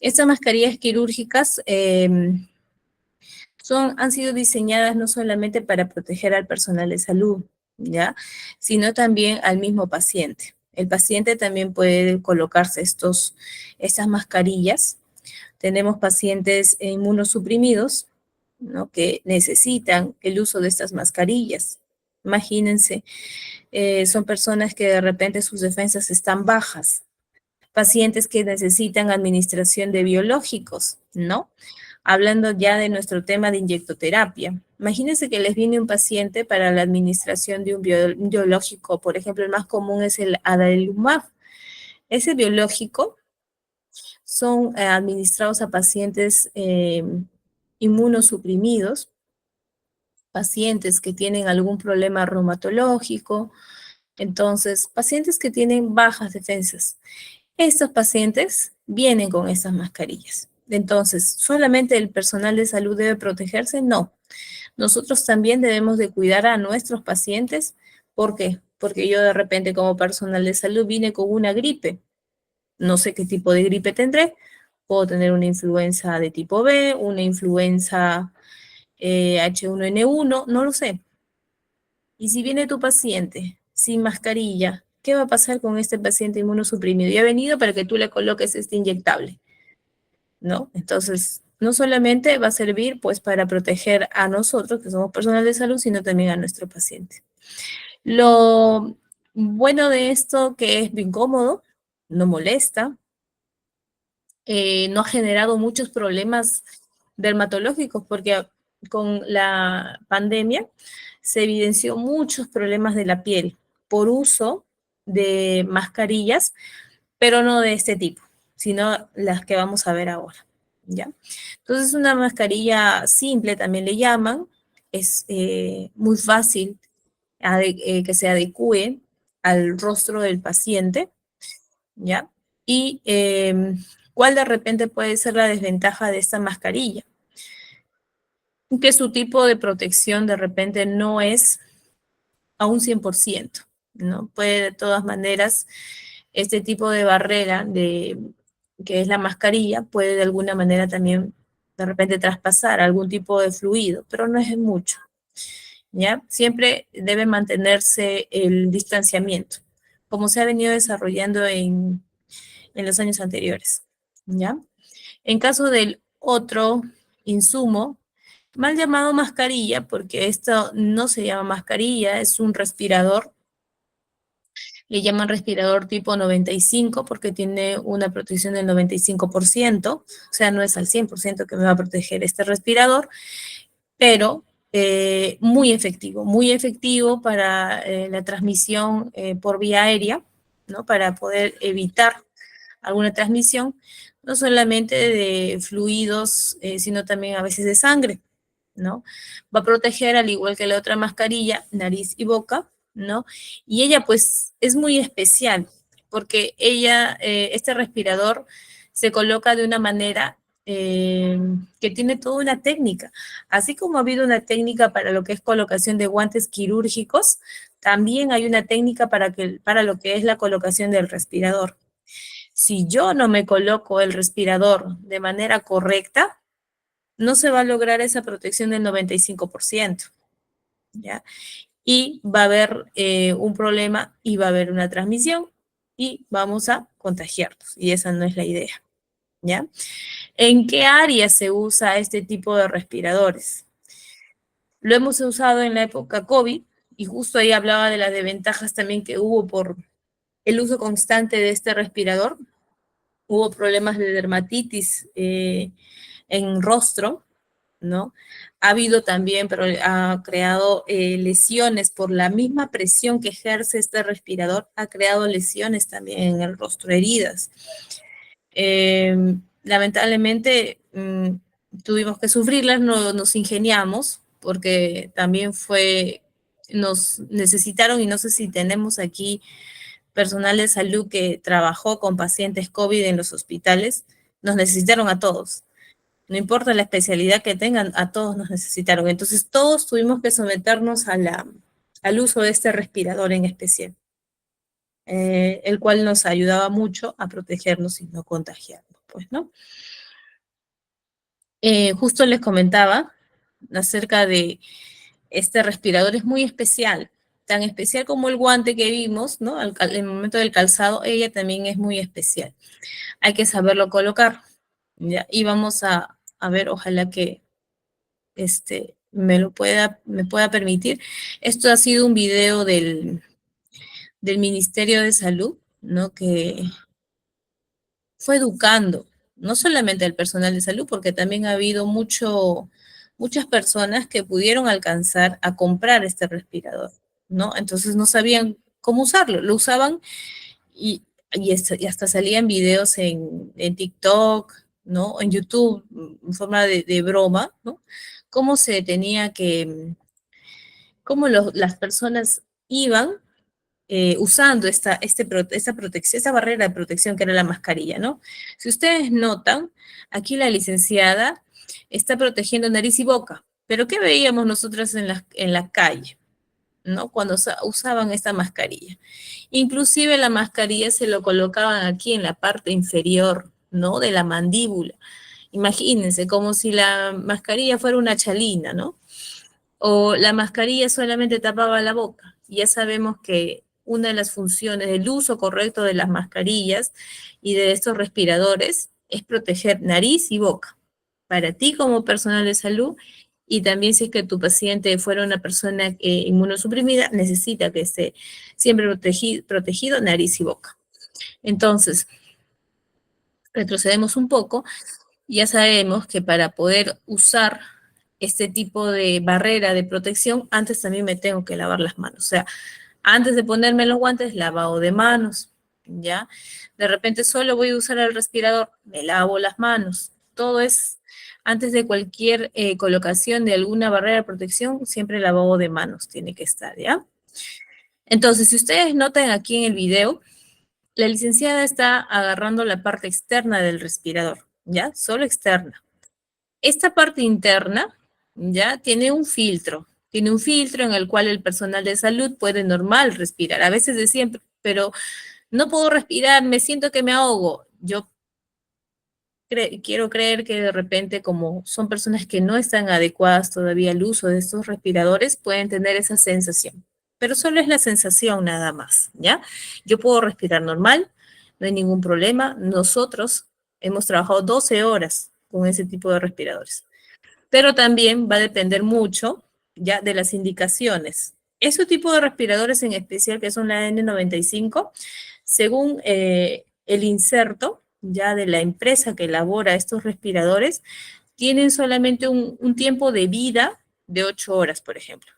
Speaker 1: Estas mascarillas quirúrgicas han sido diseñadas no solamente para proteger al personal de salud, ¿ya? Sino también al mismo paciente. El paciente también puede colocarse estas mascarillas. Tenemos pacientes inmunosuprimidos, ¿no? Que necesitan el uso de estas mascarillas. Imagínense, son personas que de repente sus defensas están bajas, pacientes que necesitan administración de biológicos, ¿no? Hablando ya de nuestro tema de inyectoterapia. Imagínense que les viene un paciente para la administración de un biológico, por ejemplo, el más común es el adalimumab. Ese biológico son administrados a pacientes inmunosuprimidos, pacientes que tienen algún problema reumatológico, entonces, pacientes que tienen bajas defensas. Estos pacientes vienen con estas mascarillas. Entonces, ¿solamente el personal de salud debe protegerse? No. Nosotros también debemos de cuidar a nuestros pacientes. ¿Por qué? Porque yo de repente como personal de salud vine con una gripe. No sé qué tipo de gripe tendré. Puedo tener una influenza de tipo B, una influenza H1N1, no lo sé. Y si viene tu paciente sin mascarilla, ¿qué va a pasar con este paciente inmunosuprimido? Y ha venido para que tú le coloques este inyectable, ¿no? Entonces, no solamente va a servir pues para proteger a nosotros, que somos personal de salud, sino también a nuestro paciente. Lo bueno de esto que es bien cómodo, no molesta, no ha generado muchos problemas dermatológicos, porque con la pandemia se evidenció muchos problemas de la piel por uso de mascarillas, pero no de este tipo, sino las que vamos a ver ahora, ¿ya? Entonces, una mascarilla simple también le llaman, es muy fácil que se adecue al rostro del paciente, ¿ya? Y ¿cuál de repente puede ser la desventaja de esta mascarilla? Que su tipo de protección de repente no es a un 100%, ¿no? Puede de todas maneras, este tipo de barrera que es la mascarilla, puede de alguna manera también de repente traspasar algún tipo de fluido, pero no es mucho, ¿ya? Siempre debe mantenerse el distanciamiento, como se ha venido desarrollando en los años anteriores, ¿ya? En caso del otro insumo, mal llamado mascarilla, porque esto no se llama mascarilla, es un respirador. Le llaman respirador tipo 95 porque tiene una protección del 95%, o sea, no es al 100% que me va a proteger este respirador, pero muy efectivo para la transmisión por vía aérea, ¿no? Para poder evitar alguna transmisión, no solamente de fluidos, sino también a veces de sangre, ¿no? Va a proteger, al igual que la otra mascarilla, nariz y boca, ¿no? Y ella, pues, es muy especial, porque ella, este respirador, se coloca de una manera que tiene toda una técnica. Así como ha habido una técnica para lo que es colocación de guantes quirúrgicos, también hay una técnica para lo que es la colocación del respirador. Si yo no me coloco el respirador de manera correcta, no se va a lograr esa protección del 95%, ¿ya? Y va a haber un problema y va a haber una transmisión y vamos a contagiarnos. Y esa no es la idea, ¿ya? ¿En qué área se usa este tipo de respiradores? Lo hemos usado en la época COVID y justo ahí hablaba de las desventajas también que hubo por el uso constante de este respirador. Hubo problemas de dermatitis en rostro, ¿no? Ha habido también, pero ha creado lesiones por la misma presión que ejerce este respirador, ha creado lesiones también en el rostro, heridas. Lamentablemente tuvimos que sufrirlas, no, nos ingeniamos, porque también nos necesitaron, y no sé si tenemos aquí personal de salud que trabajó con pacientes COVID en los hospitales, nos necesitaron a todos. No importa la especialidad que tengan, a todos nos necesitaron. Entonces todos tuvimos que someternos al uso de este respirador en especial. el cual nos ayudaba mucho a protegernos y no contagiarnos, pues, ¿no? Justo les comentaba acerca de este respirador, es muy especial, tan especial como el guante que vimos, ¿no? En el momento del calzado, ella también es muy especial. Hay que saberlo colocar, ¿ya? Y vamos a ver, ojalá que me pueda permitir. Esto ha sido un video del Ministerio de Salud, ¿no? Que fue educando, no solamente al personal de salud, porque también ha habido muchas personas que pudieron alcanzar a comprar este respirador, ¿no? Entonces no sabían cómo usarlo, lo usaban y hasta salían videos en TikTok, ¿no? En YouTube, en forma de broma, ¿no? Cómo se tenía que, cómo las personas iban usando esta protección, esta barrera de protección que era la mascarilla, ¿no? Si ustedes notan, aquí la licenciada está protegiendo nariz y boca, pero ¿qué veíamos nosotras en la calle? ¿No? Cuando usaban esta mascarilla. Inclusive la mascarilla se lo colocaban aquí en la parte inferior, ¿no? De la mandíbula. Imagínense, como si la mascarilla fuera una chalina, ¿no? O la mascarilla solamente tapaba la boca. Ya sabemos que una de las funciones del uso correcto de las mascarillas y de estos respiradores es proteger nariz y boca. Para ti como personal de salud y también si es que tu paciente fuera una persona inmunosuprimida, necesita que esté siempre protegido nariz y boca. Entonces, retrocedemos un poco, ya sabemos que para poder usar este tipo de barrera de protección, antes también me tengo que lavar las manos. O sea, antes de ponerme los guantes, lavado de manos, ¿ya? De repente solo voy a usar el respirador, me lavo las manos. Todo es, antes de cualquier colocación de alguna barrera de protección, siempre lavado de manos tiene que estar, ¿ya? Entonces, si ustedes notan aquí en el video, la licenciada está agarrando la parte externa del respirador, ¿ya? Solo externa. Esta parte interna, ¿ya? Tiene un filtro en el cual el personal de salud puede normal respirar. A veces decían, pero no puedo respirar, me siento que me ahogo. Yo quiero creer que de repente, como son personas que no están adecuadas todavía al uso de estos respiradores, pueden tener esa sensación. Pero solo es la sensación nada más, ¿ya? Yo puedo respirar normal, no hay ningún problema. Nosotros hemos trabajado 12 horas con ese tipo de respiradores. Pero también va a depender mucho ya de las indicaciones. Ese tipo de respiradores en especial, que son la N95, según el inserto ya de la empresa que elabora estos respiradores, tienen solamente un tiempo de vida de 8 horas, por ejemplo.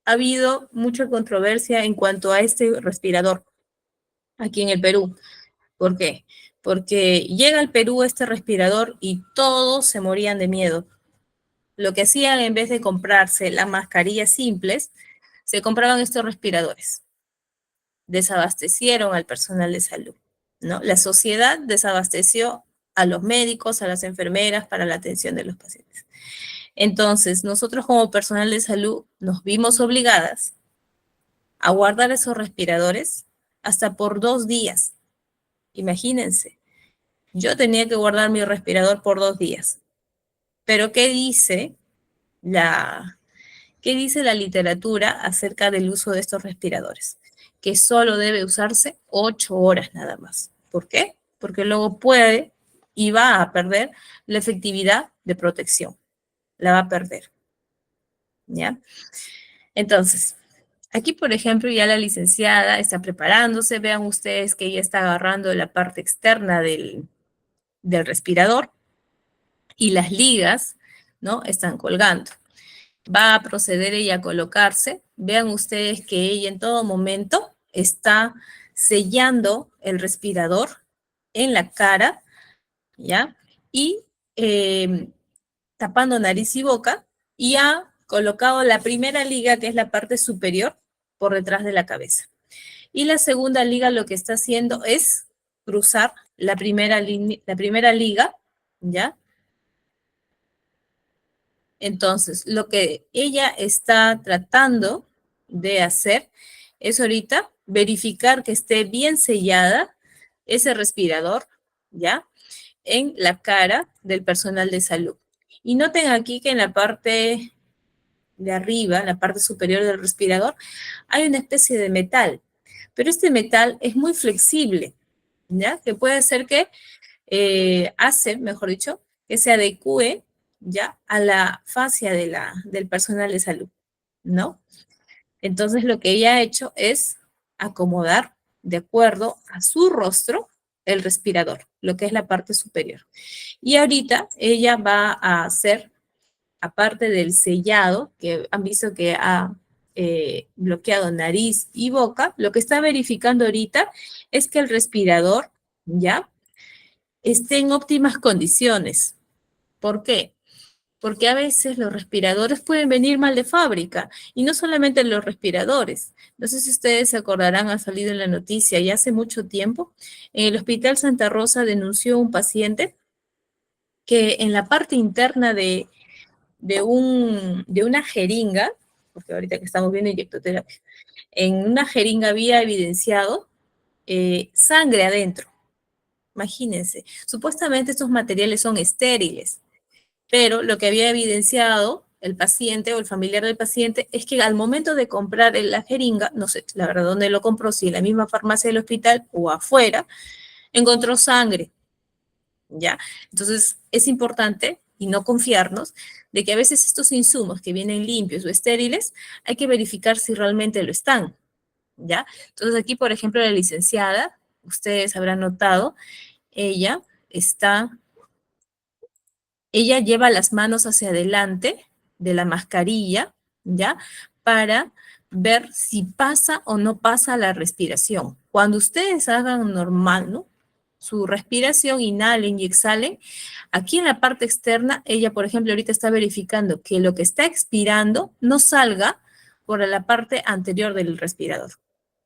Speaker 1: Ha habido mucha controversia en cuanto a este respirador aquí en el Perú. ¿Por qué? Porque llega al Perú este respirador y todos se morían de miedo. Lo que hacían en vez de comprarse las mascarillas simples, se compraban estos respiradores. Desabastecieron al personal de salud, ¿no? La sociedad desabasteció a los médicos, a las enfermeras para la atención de los pacientes. Entonces, nosotros como personal de salud nos vimos obligadas a guardar esos respiradores hasta por 2 días. Imagínense, yo tenía que guardar mi respirador por 2 días. Pero la, ¿qué dice la literatura acerca del uso de estos respiradores? Que solo debe usarse 8 horas nada más. ¿Por qué? Porque luego puede y va a perder la efectividad de protección. La va a perder. ¿Ya? Entonces, aquí, por ejemplo, ya la licenciada está preparándose. Vean ustedes que ella está agarrando la parte externa del respirador y las ligas, ¿no? Están colgando. Va a proceder ella a colocarse. Vean ustedes que ella en todo momento está sellando el respirador en la cara, ¿ya? Y tapando nariz y boca, y ha colocado la primera liga, que es la parte superior, por detrás de la cabeza. Y la segunda liga lo que está haciendo es cruzar la primera liga, ¿ya? Entonces, lo que ella está tratando de hacer es ahorita verificar que esté bien sellada ese respirador, ¿ya? En la cara del personal de salud. Y noten aquí que en la parte de arriba, en la parte superior del respirador, hay una especie de metal, pero este metal es muy flexible, ¿ya? Que puede ser que hace, mejor dicho, que se adecue, ¿ya? A la fascia del personal de salud, ¿no? Entonces lo que ella ha hecho es acomodar de acuerdo a su rostro el respirador, lo que es la parte superior. Y ahorita ella va a hacer, aparte del sellado, que han visto que ha bloqueado nariz y boca, lo que está verificando ahorita es que el respirador, ¿ya? Esté en óptimas condiciones. ¿Por qué? Porque a veces los respiradores pueden venir mal de fábrica, y no solamente los respiradores. No sé si ustedes se acordarán, ha salido en la noticia ya hace mucho tiempo, en el Hospital Santa Rosa denunció un paciente que en la parte interna de una jeringa, porque ahorita que estamos viendo inyectoterapia, en una jeringa había evidenciado sangre adentro. Imagínense, supuestamente estos materiales son estériles, pero lo que había evidenciado el paciente o el familiar del paciente es que al momento de comprar la jeringa, no sé, la verdad, dónde lo compró, si en la misma farmacia del hospital o afuera, encontró sangre, ¿ya? Entonces, es importante y no confiarnos de que a veces estos insumos que vienen limpios o estériles, hay que verificar si realmente lo están, ¿ya? Entonces, aquí, por ejemplo, la licenciada, ustedes habrán notado, ella está ella lleva las manos hacia adelante de la mascarilla, ¿ya? Para ver si pasa o no pasa la respiración. Cuando ustedes hagan normal, ¿no? Su respiración, inhalen y exhalen, aquí en la parte externa, ella, por ejemplo, ahorita está verificando que lo que está expirando no salga por la parte anterior del respirador.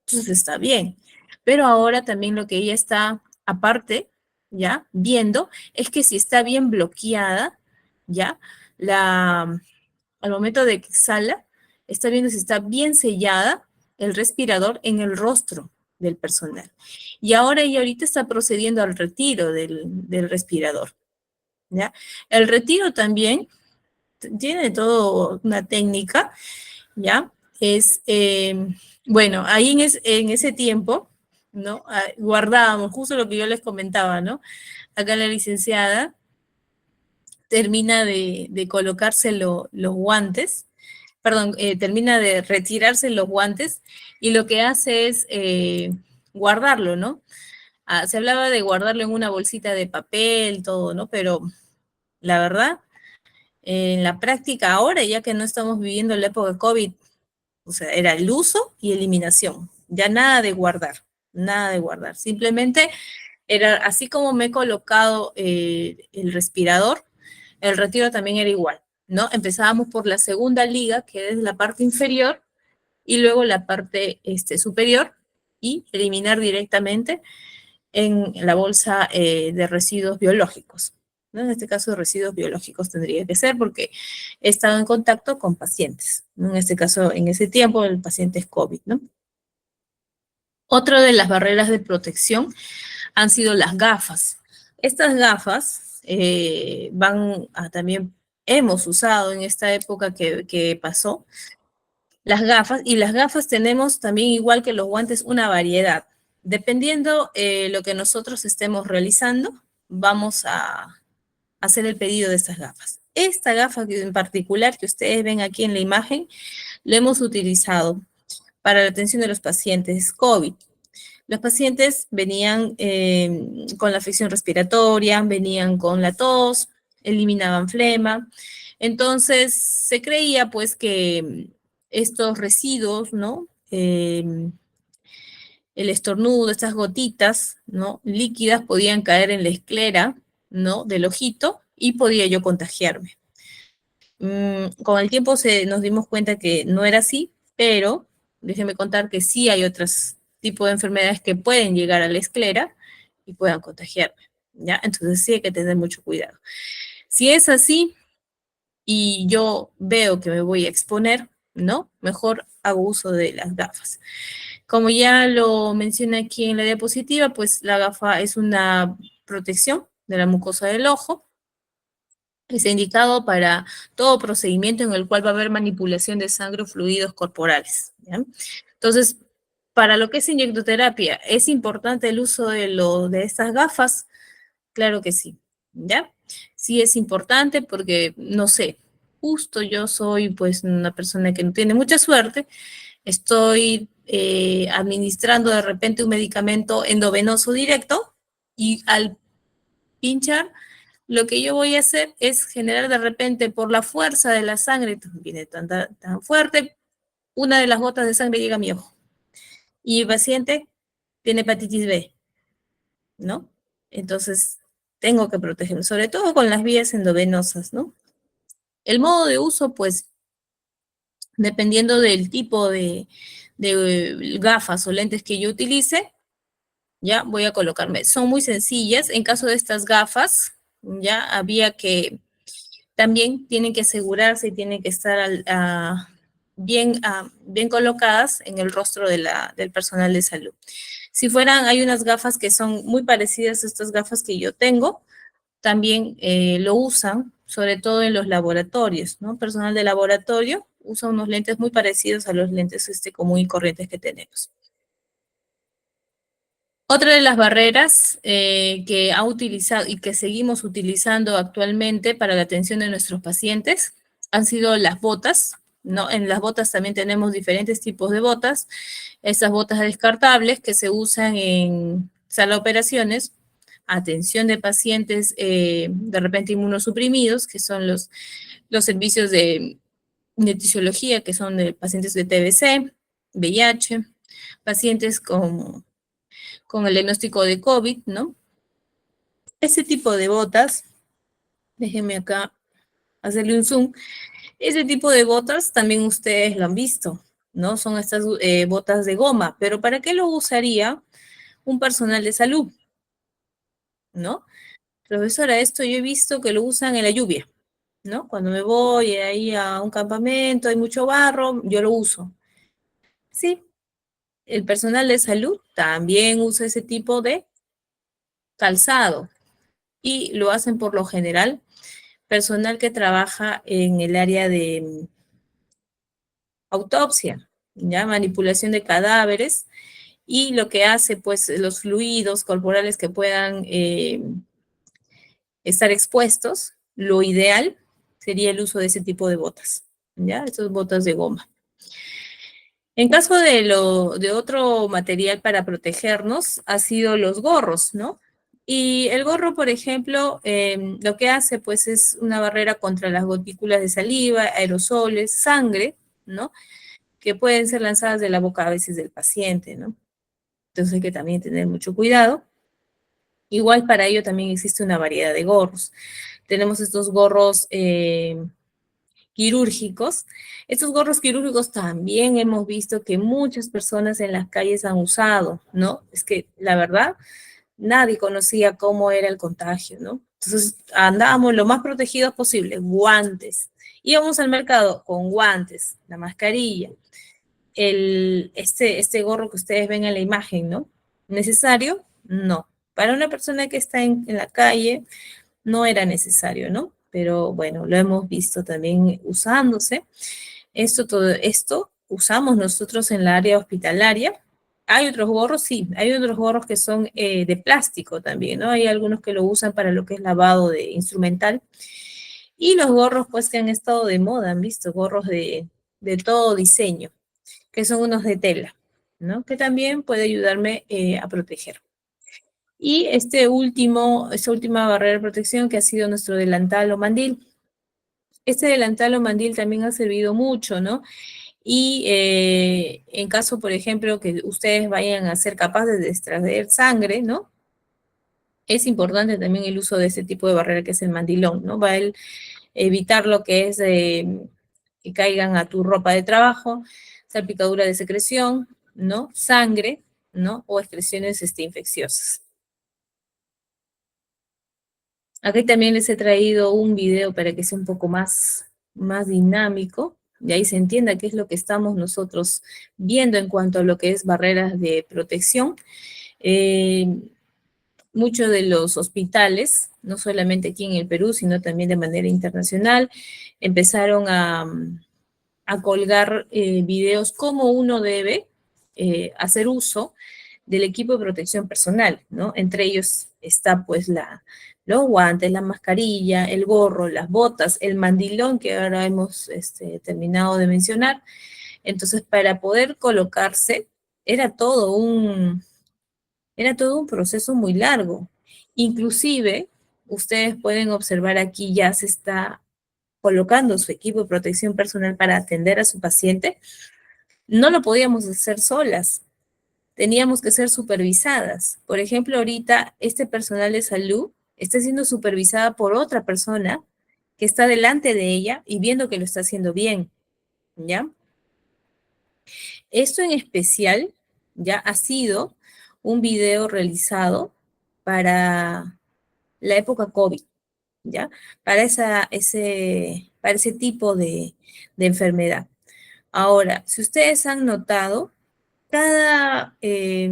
Speaker 1: Entonces está bien. Pero ahora también lo que ella está, aparte, ¿ya? Viendo, es que si está bien bloqueada, ¿ya? Al momento de que exhala, está viendo si está bien sellada el respirador en el rostro del personal. Y ahora ella ahorita está procediendo al retiro del respirador, ¿ya? El retiro también tiene toda una técnica, ¿ya? Es, bueno, ahí en ese tiempo, ¿no? Guardábamos justo lo que yo les comentaba, ¿no? Acá la licenciada termina de colocarse los guantes, perdón, termina de retirarse los guantes y lo que hace es guardarlo, ¿no? Se hablaba de guardarlo en una bolsita de papel, todo, ¿no? Pero la verdad, en la práctica ahora, ya que no estamos viviendo la época de COVID, o sea, era el uso y eliminación. Ya nada de guardar, nada de guardar. Simplemente era así como me he colocado el respirador, el retiro también era igual, ¿no? Empezábamos por la segunda liga, que es la parte inferior, y luego la parte superior, y eliminar directamente en la bolsa de residuos biológicos, ¿no? En este caso, residuos biológicos tendría que ser porque he estado en contacto con pacientes, ¿no? En este caso, en ese tiempo, el paciente es COVID, ¿no? Otra de las barreras de protección han sido las gafas. Estas gafas van a también, hemos usado en esta época que pasó, las gafas, y las gafas tenemos también, igual que los guantes, una variedad. Dependiendo lo que nosotros estemos realizando, vamos a hacer el pedido de estas gafas. Esta gafa en particular que ustedes ven aquí en la imagen, la hemos utilizado para la atención de los pacientes COVID. Los pacientes venían con la afección respiratoria, venían con la tos, eliminaban flema. Entonces, se creía pues que estos residuos, ¿no? El estornudo, estas gotitas, ¿no? Líquidas podían caer en la esclera, ¿no? Del ojito y podía yo contagiarme. Con el tiempo nos dimos cuenta que no era así, pero déjenme contar que sí hay otros tipos de enfermedades que pueden llegar a la esclera y puedan contagiarme, ¿ya? Entonces sí hay que tener mucho cuidado. Si es así y yo veo que me voy a exponer, ¿no? Mejor hago uso de las gafas. Como ya lo mencioné aquí en la diapositiva, pues la gafa es una protección de la mucosa del ojo. Es indicado para todo procedimiento en el cual va a haber manipulación de sangre o fluidos corporales, ¿ya? Entonces, para lo que es inyectoterapia, ¿es importante el uso de estas gafas? Claro que sí, ¿ya? Sí es importante porque, no sé, justo yo soy pues una persona que no tiene mucha suerte, estoy administrando de repente un medicamento endovenoso directo y al pinchar, lo que yo voy a hacer es generar de repente por la fuerza de la sangre, viene tan fuerte, una de las gotas de sangre llega a mi ojo y el paciente tiene hepatitis B, ¿no? Entonces, tengo que protegerlo, sobre todo con las vías endovenosas, ¿no? El modo de uso, pues, dependiendo del tipo de gafas o lentes que yo utilice, ya voy a colocarme. Son muy sencillas. En caso de estas gafas, ya había que, también tienen que asegurarse y tienen que estar bien colocadas en el rostro del personal de salud. Si fueran, hay unas gafas que son muy parecidas a estas gafas que yo tengo, también lo usan, sobre todo en los laboratorios, ¿no? Personal de laboratorio usa unos lentes muy parecidos a los lentes común y corrientes que tenemos. Otra de las barreras que ha utilizado y que seguimos utilizando actualmente para la atención de nuestros pacientes han sido las botas, ¿no? En las botas también tenemos diferentes tipos de botas. Esas botas descartables que se usan en sala de operaciones, atención de pacientes de repente inmunosuprimidos, que son los servicios de noticiología, que son de pacientes de TBC, VIH, pacientes con el diagnóstico de COVID, ¿no? Ese tipo de botas, déjenme acá hacerle un zoom, ese tipo de botas también ustedes lo han visto, ¿no? Son estas botas de goma, pero ¿para qué lo usaría un personal de salud, ¿no? Profesora, esto yo he visto que lo usan en la lluvia, ¿no? Cuando me voy ahí a un campamento, hay mucho barro, yo lo uso. Sí, el personal de salud también usa ese tipo de calzado y lo hacen por lo general personal que trabaja en el área de autopsia, ya manipulación de cadáveres y lo que hace pues los fluidos corporales que puedan estar expuestos, lo ideal sería el uso de ese tipo de botas, ya, esas botas de goma. En caso de otro material para protegernos, ha sido los gorros, ¿no? Y el gorro, por ejemplo, lo que hace, pues, es una barrera contra las gotículas de saliva, aerosoles, sangre, ¿no? Que pueden ser lanzadas de la boca a veces del paciente, ¿no? Entonces hay que también tener mucho cuidado. Igual para ello también existe una variedad de gorros. Tenemos estos gorros quirúrgicos. Estos gorros quirúrgicos también hemos visto que muchas personas en las calles han usado, ¿no? Es que la verdad, nadie conocía cómo era el contagio, ¿no? Entonces andábamos lo más protegidos posible, guantes. Íbamos al mercado con guantes, la mascarilla, este gorro que ustedes ven en la imagen, ¿no? ¿Necesario? No. Para una persona que está en la calle, no era necesario, ¿no? Pero bueno, lo hemos visto también usándose. Todo esto usamos nosotros en la área hospitalaria. Hay otros gorros, sí, hay otros gorros que son de plástico también, ¿no? Hay algunos que lo usan para lo que es lavado de instrumental. Y los gorros, pues, que han estado de moda, han visto, gorros de todo diseño, que son unos de tela, ¿no? Que también puede ayudarme a proteger. Y esta última barrera de protección que ha sido nuestro delantal o mandil. Este delantal o mandil también ha servido mucho, ¿no? Y en caso, por ejemplo, que ustedes vayan a ser capaces de extraer sangre, ¿no? Es importante también el uso de ese tipo de barrera que es el mandilón, ¿no? Va a evitar lo que es que caigan a tu ropa de trabajo, salpicadura de secreción, ¿no? Sangre, ¿no? O excreciones infecciosas. Aquí también les he traído un video para que sea un poco más dinámico. y ahí se entienda qué es lo que estamos nosotros viendo en cuanto a lo que es barreras de protección. Eh, Muchos de los hospitales, no solamente aquí en el Perú, sino también de manera internacional, empezaron a colgar videos cómo uno debe hacer uso del equipo de protección personal, ¿no? Entre ellos está pues los guantes, la mascarilla, el gorro, las botas, el mandilón que ahora hemos terminado de mencionar. Entonces, para poder colocarse, era todo un, era todo un proceso muy largo. Inclusive, ustedes pueden observar aquí ya se está colocando su equipo de protección personal para atender a su paciente. No lo podíamos hacer solas, teníamos que ser supervisadas. Por ejemplo, ahorita este personal de salud está siendo supervisada por otra persona que está delante de ella y viendo que lo está haciendo bien, ¿ya? Esto en especial ya ha sido un video realizado para la época COVID, ¿ya? Para ese tipo de enfermedad. Ahora, si ustedes han notado, cada, eh,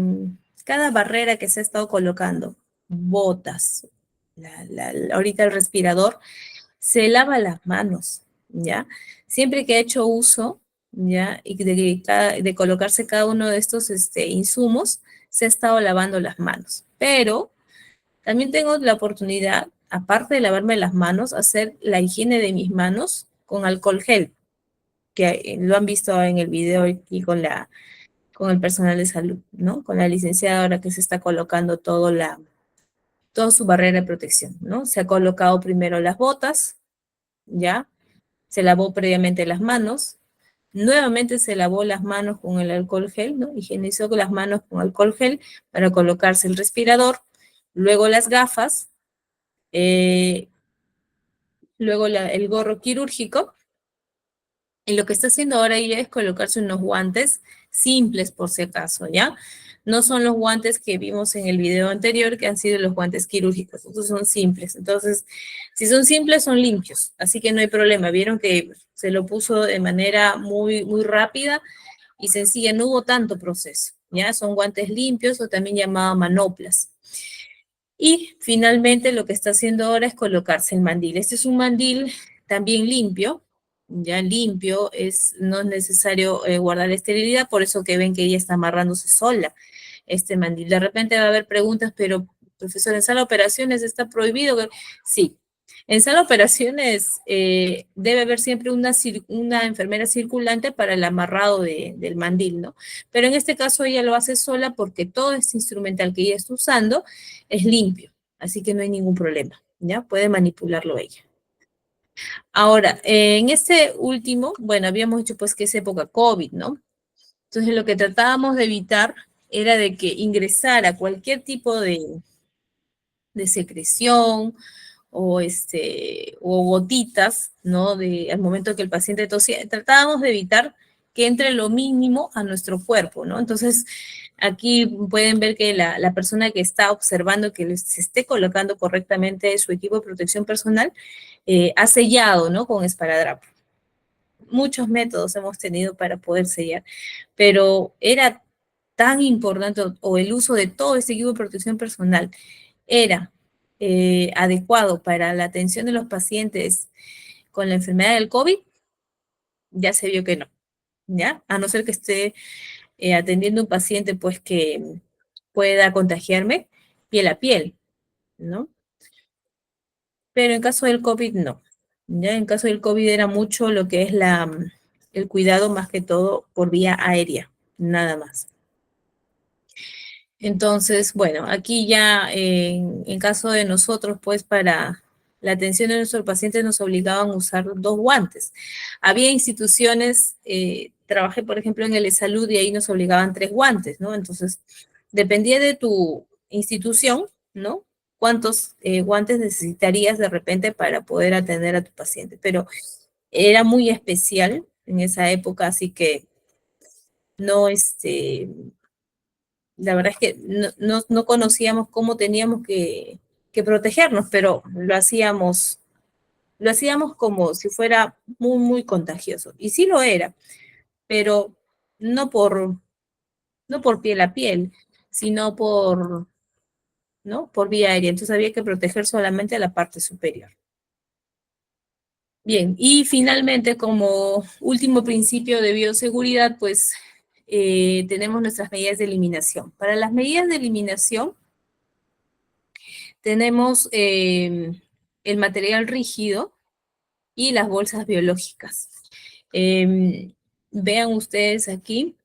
Speaker 1: cada barrera que se ha estado colocando, botas, ahorita el respirador, se lava las manos, ¿ya? Siempre que ha hecho uso, ¿ya? Y de colocarse cada uno de estos insumos, se ha estado lavando las manos. Pero también tengo la oportunidad, aparte de lavarme las manos, hacer la higiene de mis manos con alcohol gel, que lo han visto en el video aquí con el personal de salud, ¿no? Con la licenciada ahora que se está colocando toda su barrera de protección, ¿no? Se ha colocado primero las botas, ¿ya? Se lavó previamente las manos, nuevamente se lavó las manos con el alcohol gel, ¿no? Higienizó las manos con alcohol gel para colocarse el respirador, luego las gafas, eh, luego el gorro quirúrgico, y lo que está haciendo ahora ella es colocarse unos guantes simples por si acaso, ¿ya? No son los guantes que vimos en el video anterior, que han sido los guantes quirúrgicos. Estos son simples. Entonces, si son simples, son limpios. Así que no hay problema. Vieron que se lo puso de manera muy, muy rápida y sencilla. No hubo tanto proceso, ¿ya? Son guantes limpios o también llamados manoplas. Y finalmente lo que está haciendo ahora es colocarse el mandil. Este es un mandil también limpio, ya limpio, no es necesario guardar esterilidad, por eso que ven que ella está amarrándose sola este mandil. De repente va a haber preguntas, pero profesor, ¿en sala de operaciones está prohibido? Sí, en sala de operaciones debe haber siempre una enfermera circulante para el amarrado del mandil, ¿no? Pero en este caso ella lo hace sola porque todo este instrumental que ella está usando es limpio, así que no hay ningún problema, ¿ya? Puede manipularlo ella. Ahora, en este último, bueno, habíamos dicho pues que es época COVID, ¿no? Entonces lo que tratábamos de evitar era de que ingresara cualquier tipo de secreción o gotitas, ¿no? Al momento que el paciente tosía, tratábamos de evitar que entre lo mínimo a nuestro cuerpo, ¿no? Entonces, aquí pueden ver que la persona que está observando que se esté colocando correctamente su equipo de protección personal, ha sellado, ¿no? Con esparadrapo. Muchos métodos hemos tenido para poder sellar, pero era tan importante, o el uso de todo este equipo de protección personal era adecuado para la atención de los pacientes con la enfermedad del COVID, ya se vio que no, ¿ya? A no ser que esté atendiendo un paciente, pues, que pueda contagiarme piel a piel, ¿no? Pero en caso del COVID, no. Ya en caso del COVID era mucho lo que es el cuidado más que todo por vía aérea, nada más. Entonces, bueno, aquí ya en caso de nosotros, pues para la atención de nuestros pacientes nos obligaban a usar dos guantes. Había instituciones, trabajé por ejemplo en el de salud y ahí nos obligaban tres guantes, ¿no? Entonces, dependía de tu institución, ¿no? Cuántos guantes necesitarías de repente para poder atender a tu paciente. Pero era muy especial en esa época, así que no, la verdad es que no conocíamos cómo teníamos que protegernos, pero lo hacíamos lo hacíamos como si fuera muy, muy contagioso. Y sí lo era, pero no por, no por piel a piel, sino por, ¿no? Por vía aérea. Entonces había que proteger solamente la parte superior. Bien, y finalmente, como último principio de bioseguridad, pues tenemos nuestras medidas de eliminación. Para las medidas de eliminación, tenemos el material rígido y las bolsas biológicas. Vean ustedes aquí,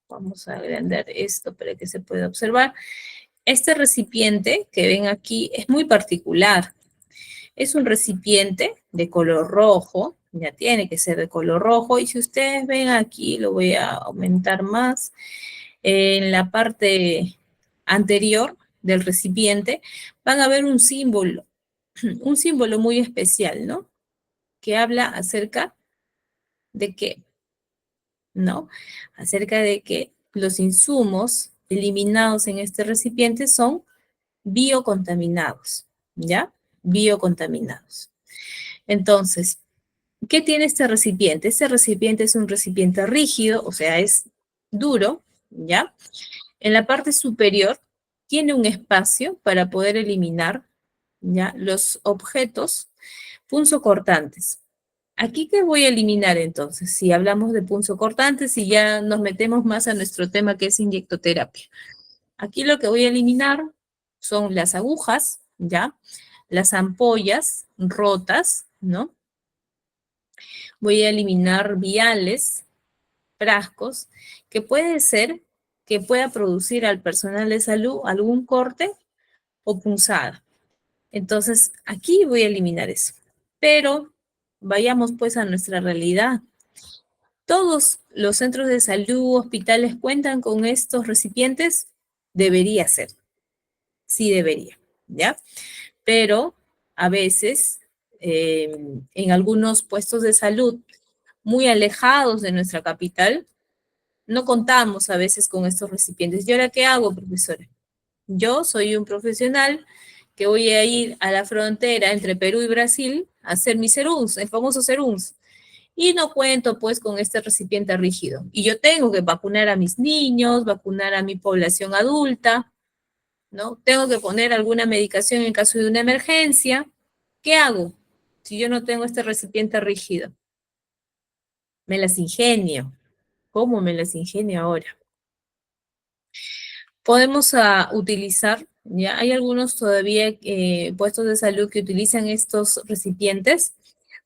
Speaker 1: vamos a agrandar esto para que se pueda observar. Este recipiente que ven aquí es muy particular. Es un recipiente de color rojo, ya tiene que ser de color rojo, y si ustedes ven aquí, lo voy a aumentar más, en la parte anterior del recipiente van a ver un símbolo muy especial, ¿no? Que habla acerca de que, ¿no? Acerca de que los insumos eliminados en este recipiente son biocontaminados, ¿ya? Biocontaminados. Entonces, ¿qué tiene este recipiente? Este recipiente es un recipiente rígido, o sea, es duro, ¿ya? En la parte superior tiene un espacio para poder eliminar, ¿ya? Los objetos punzocortantes. ¿Aquí qué voy a eliminar entonces? Si hablamos de punzocortantes y ya nos metemos más a nuestro tema que es inyectoterapia. Aquí lo que voy a eliminar son las agujas, ¿ya? Las ampollas rotas, ¿no? Voy a eliminar viales, frascos, que puede ser que pueda producir al personal de salud algún corte o punzada. Entonces, aquí voy a eliminar eso. Pero vayamos pues a nuestra realidad. ¿Todos los centros de salud, hospitales cuentan con estos recipientes? Debería ser, sí debería, ¿ya? Pero a veces en algunos puestos de salud muy alejados de nuestra capital, no contamos a veces con estos recipientes. ¿Y ahora qué hago, profesora? Yo soy un profesional que voy a ir a la frontera entre Perú y Brasil a hacer mi serums, el famoso serums. Y no cuento pues con este recipiente rígido. Y yo tengo que vacunar a mis niños, vacunar a mi población adulta, ¿no? Tengo que poner alguna medicación en caso de una emergencia. ¿Qué hago si yo no tengo este recipiente rígido? Me las ingenio. ¿Cómo me las ingenio ahora? Podemos utilizar, ya hay algunos todavía puestos de salud que utilizan estos recipientes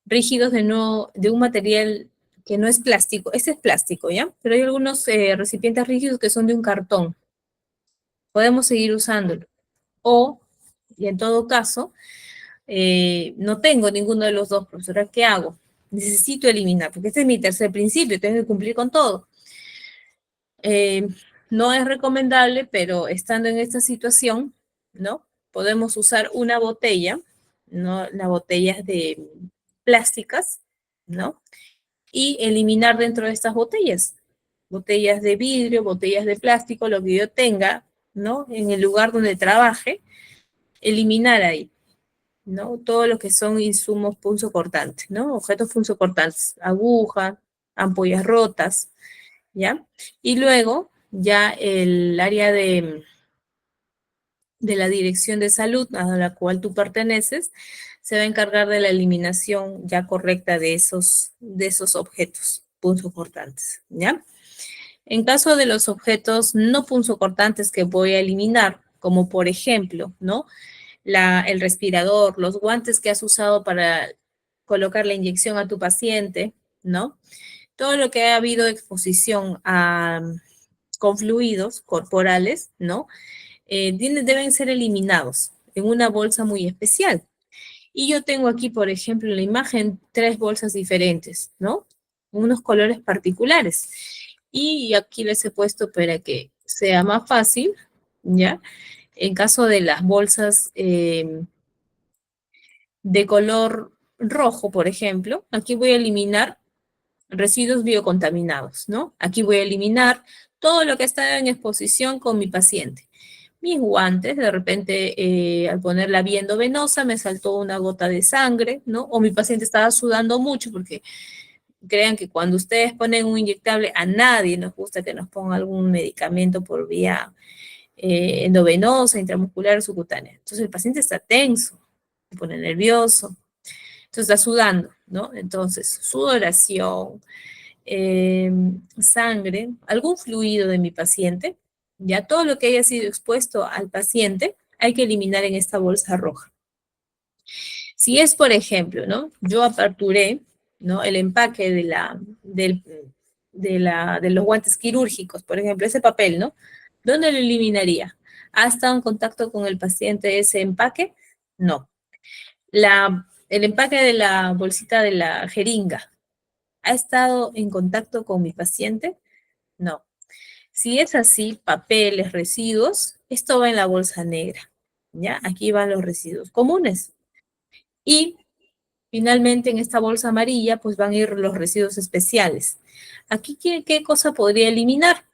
Speaker 1: rígidos de un material que no es plástico. Este es plástico, ¿ya? Pero hay algunos recipientes rígidos que son de un cartón. Podemos seguir usándolo. O, y en todo caso, no tengo ninguno de los dos, profesora, ¿qué hago? Necesito eliminar, porque este es mi tercer principio, tengo que cumplir con todo. Eh, no es recomendable, pero estando en esta situación, ¿no? Podemos usar una botella, ¿no? Las botellas de plásticas, ¿no? Y eliminar dentro de estas botellas, botellas de vidrio, botellas de plástico, lo que yo tenga, ¿no? En el lugar donde trabaje, eliminar ahí, ¿no? Todo lo que son insumos punzocortantes, ¿no? Objetos punzocortantes, agujas, ampollas rotas, ¿ya? Y luego ya el área de la dirección de salud a la cual tú perteneces se va a encargar de la eliminación ya correcta de esos objetos punzocortantes, ¿ya? En caso de los objetos no punzocortantes que voy a eliminar, como por ejemplo, ¿no? El respirador, los guantes que has usado para colocar la inyección a tu paciente, ¿no? Todo lo que ha habido exposición con fluidos corporales, ¿no? Deben ser eliminados en una bolsa muy especial. Y yo tengo aquí, por ejemplo, en la imagen, tres bolsas diferentes, ¿no? Unos colores particulares. Y aquí les he puesto para que sea más fácil, ¿ya? En caso de las bolsas de color rojo, por ejemplo, aquí voy a eliminar residuos biocontaminados, ¿no? Aquí voy a eliminar todo lo que está en exposición con mi paciente. mis guantes, de repente al poner la vía endovenosa me saltó una gota de sangre, ¿no? O mi paciente estaba sudando mucho, porque crean que cuando ustedes ponen un inyectable, a nadie nos gusta que nos ponga algún medicamento por vía endovenosa, intramuscular o subcutánea. Entonces el paciente está tenso, se pone nervioso, entonces está sudando, ¿no? Entonces, sudoración, sangre, algún fluido de mi paciente, ya todo lo que haya sido expuesto al paciente, hay que eliminar en esta bolsa roja. Si es, por ejemplo, ¿no? Yo aperturé, ¿no? El empaque de los guantes quirúrgicos, por ejemplo, ese papel, ¿no? ¿Dónde lo eliminaría? ¿Ha estado en contacto con el paciente ese empaque? No. El empaque de la bolsita de la jeringa, ¿ha estado en contacto con mi paciente? No. Si es así, papeles, residuos, esto va en la bolsa negra, ¿ya? Aquí van los residuos comunes. Y finalmente en esta bolsa amarilla, pues van a ir los residuos especiales. Aquí, ¿qué cosa podría eliminar?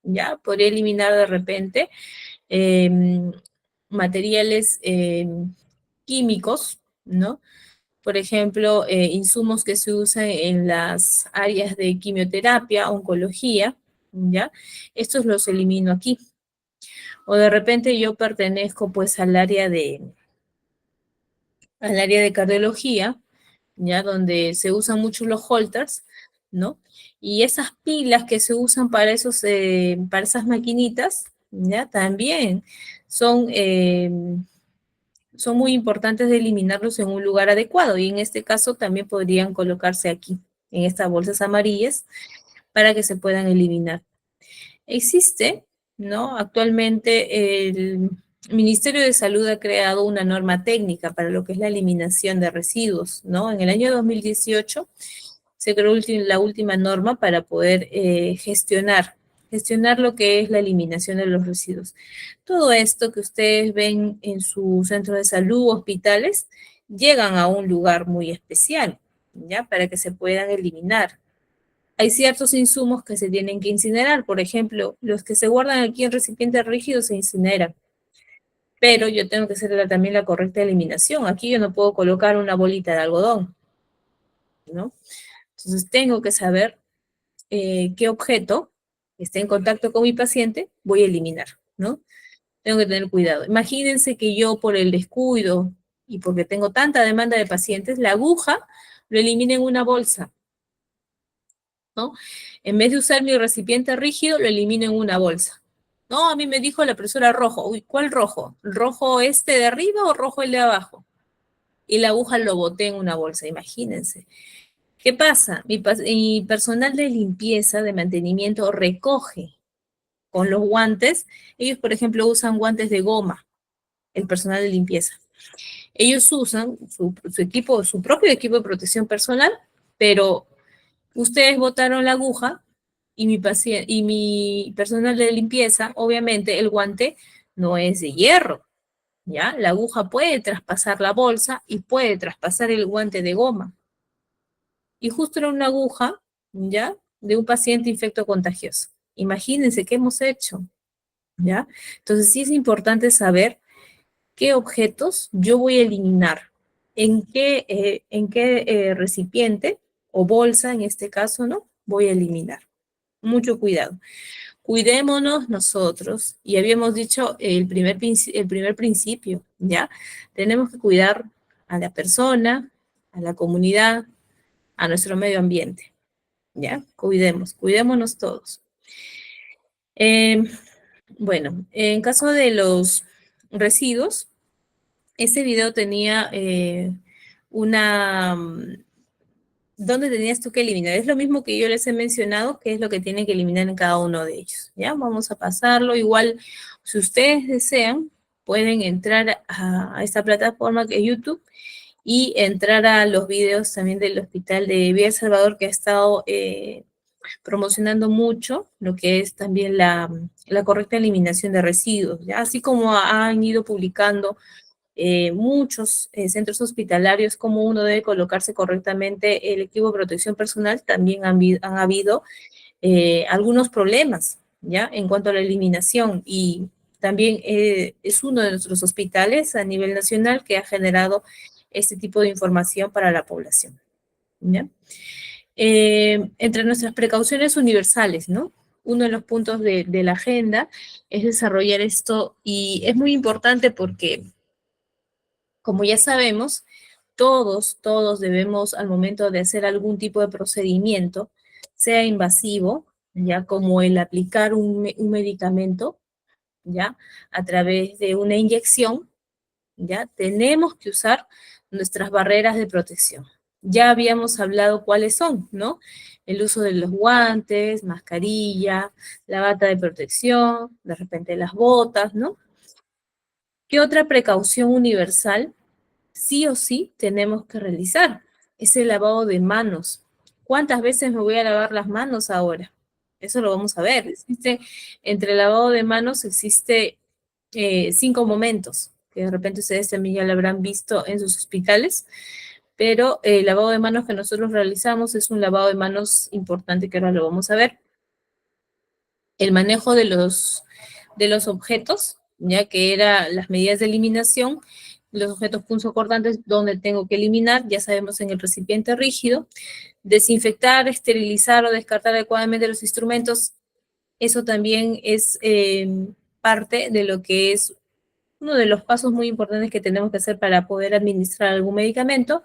Speaker 1: ¿Ya? Podría eliminar de repente materiales químicos, ¿no? Por ejemplo, insumos que se usan en las áreas de quimioterapia, oncología, ¿ya? Estos los elimino aquí. O de repente yo pertenezco pues al área de cardiología, ¿ya? Donde se usan mucho los holters, ¿no? Y esas pilas que se usan para esas maquinitas, ¿ya? También son, son muy importantes de eliminarlos en un lugar adecuado, y en este caso también podrían colocarse aquí, en estas bolsas amarillas, para que se puedan eliminar. Existe, ¿no? Actualmente el Ministerio de Salud ha creado una norma técnica para lo que es la eliminación de residuos, ¿no? En el año 2018 se creó la última norma para poder gestionar lo que es la eliminación de los residuos. Todo esto que ustedes ven en su centro de salud, hospitales, llegan a un lugar muy especial, ¿ya? Para que se puedan eliminar. Hay ciertos insumos que se tienen que incinerar, por ejemplo, los que se guardan aquí en recipientes rígidos se incineran, pero yo tengo que hacer también la correcta eliminación. Aquí yo no puedo colocar una bolita de algodón, ¿no? Entonces tengo que saber qué objeto esté en contacto con mi paciente voy a eliminar, ¿no? Tengo que tener cuidado. Imagínense que yo por el descuido y porque tengo tanta demanda de pacientes, la aguja lo elimine en una bolsa, ¿no? En vez de usar mi recipiente rígido, lo elimino en una bolsa. No, a mí me dijo la profesora rojo. Uy, ¿cuál rojo? ¿Rojo este de arriba o rojo el de abajo? Y la aguja lo boté en una bolsa, imagínense. ¿Qué pasa? Mi personal de limpieza, de mantenimiento, recoge con los guantes. Ellos, por ejemplo, usan guantes de goma, el personal de limpieza. Ellos usan su propio equipo de protección personal, pero ustedes botaron la aguja y mi personal de limpieza, obviamente el guante no es de hierro, ¿ya? La aguja puede traspasar la bolsa y puede traspasar el guante de goma. Y justo era una aguja, ¿ya? De un paciente infecto contagioso. Imagínense qué hemos hecho, ¿ya? Entonces sí es importante saber qué objetos yo voy a eliminar, en qué recipiente o bolsa, en este caso, ¿no? Voy a eliminar. Mucho cuidado. Cuidémonos nosotros, y habíamos dicho el primer principio, ¿ya? Tenemos que cuidar a la persona, a la comunidad, a nuestro medio ambiente, ¿ya? Cuidémonos todos. Eh, bueno, en caso de los residuos, este video tenía una... ¿Dónde tenías tú que eliminar? Es lo mismo que yo les he mencionado, que es lo que tienen que eliminar en cada uno de ellos. ¿Ya? Vamos a pasarlo. Igual, si ustedes desean, pueden entrar a esta plataforma que es YouTube y entrar a los videos también del Hospital de Villa El Salvador, que ha estado promocionando mucho lo que es también la correcta eliminación de residuos. ¿Ya? Así como han ido publicando muchos centros hospitalarios, cómo uno debe colocarse correctamente el equipo de protección personal, también han habido algunos problemas, ¿ya? En cuanto a la eliminación, y también es uno de nuestros hospitales a nivel nacional que ha generado este tipo de información para la población. ¿Ya? Entre nuestras precauciones universales, ¿no? Uno de los puntos de la agenda es desarrollar esto y es muy importante porque, como ya sabemos, todos debemos al momento de hacer algún tipo de procedimiento, sea invasivo, ya como el aplicar un medicamento, ya a través de una inyección, ya tenemos que usar nuestras barreras de protección. Ya habíamos hablado cuáles son, ¿no? El uso de los guantes, mascarilla, la bata de protección, de repente las botas, ¿no? ¿Qué otra precaución universal sí o sí tenemos que realizar? Es el lavado de manos. ¿Cuántas veces me voy a lavar las manos ahora? Eso lo vamos a ver. Existe, entre el lavado de manos existe 5 momentos, que de repente ustedes también ya lo habrán visto en sus hospitales, pero el lavado de manos que nosotros realizamos es un lavado de manos importante que ahora lo vamos a ver. El manejo de los objetos, ya que era las medidas de eliminación, los objetos punzocortantes donde tengo que eliminar, ya sabemos en el recipiente rígido, desinfectar, esterilizar o descartar adecuadamente los instrumentos, eso también es parte de lo que es uno de los pasos muy importantes que tenemos que hacer para poder administrar algún medicamento,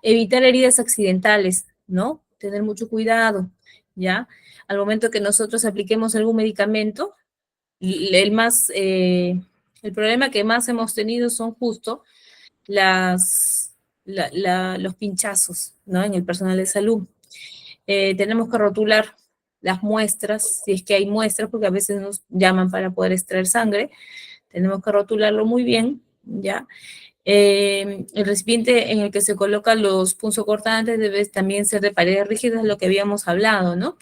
Speaker 1: evitar heridas accidentales, ¿no? Tener mucho cuidado, ¿ya? Al momento que nosotros apliquemos algún medicamento, el más, el problema que más hemos tenido son justo los pinchazos, ¿no? En el personal de salud. Tenemos que rotular las muestras, si es que hay muestras, porque a veces nos llaman para poder extraer sangre, tenemos que rotularlo muy bien, ¿ya? El recipiente en el que se colocan los punzocortantes debe también ser de paredes rígidas, lo que habíamos hablado, ¿no?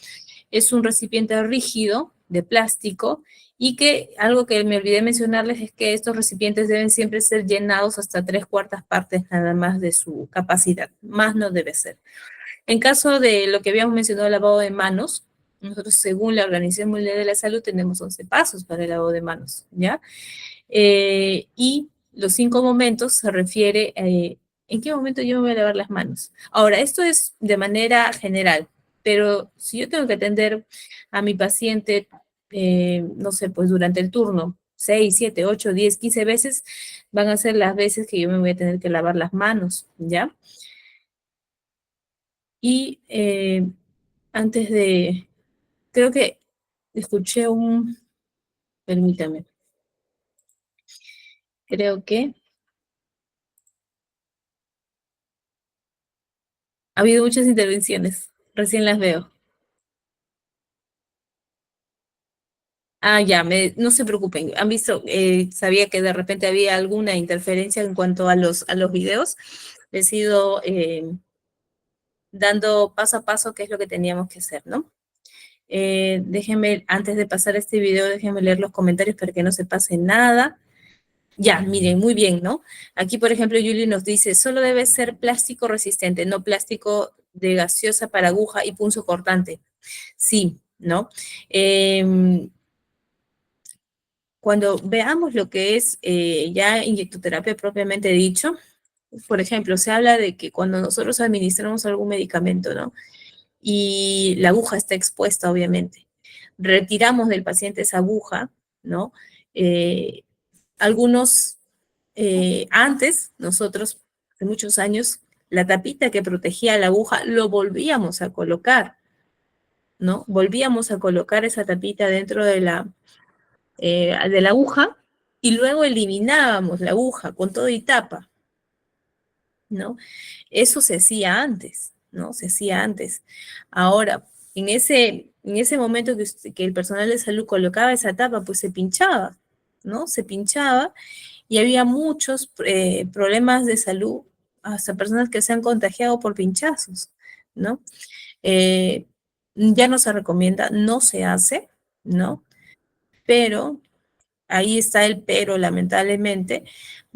Speaker 1: Es un recipiente rígido de plástico y que algo que me olvidé mencionarles es que estos recipientes deben siempre ser llenados hasta 3/4 partes nada más de su capacidad, más no debe ser. En caso de lo que habíamos mencionado, el lavado de manos, nosotros según la Organización Mundial de la Salud tenemos 11 pasos para el lavado de manos, ¿ya? Y los 5 momentos se refiere en qué momento yo me voy a lavar las manos. Ahora, esto es de manera general, pero si yo tengo que atender a mi paciente, no sé, pues durante el turno, 6, 7, 8, 10, 15 veces, van a ser las veces que yo me voy a tener que lavar las manos, ¿ya? Y antes de, creo que escuché permítame, creo que ha habido muchas intervenciones, recién las veo. Ah, ya, no se preocupen. Han visto, sabía que de repente había alguna interferencia en cuanto a los videos. Les he ido dando paso a paso qué es lo que teníamos que hacer, ¿no? Déjenme, antes de pasar este video, déjenme leer los comentarios para que no se pase nada. Ya, miren, muy bien, ¿no? Aquí, por ejemplo, Julie nos dice, solo debe ser plástico resistente, no plástico de gaseosa para aguja y punzo cortante. Sí, ¿no? Cuando veamos lo que es ya inyectoterapia propiamente dicho, por ejemplo, se habla de que cuando nosotros administramos algún medicamento, ¿no? Y la aguja está expuesta, obviamente. Retiramos del paciente esa aguja, ¿no? Eh, algunos, antes, nosotros, hace muchos años, la tapita que protegía la aguja lo volvíamos a colocar, ¿no? Volvíamos a colocar esa tapita dentro de la aguja y luego eliminábamos la aguja con todo y tapa, ¿no? Eso se hacía antes, ¿no? Se hacía antes. Ahora, en ese momento que el personal de salud colocaba esa tapa, pues se pinchaba, ¿no? Se pinchaba y había muchos problemas de salud, hasta personas que se han contagiado por pinchazos, ¿no? Eh, ya no se recomienda, no se hace, ¿no? Pero ahí está el pero, lamentablemente,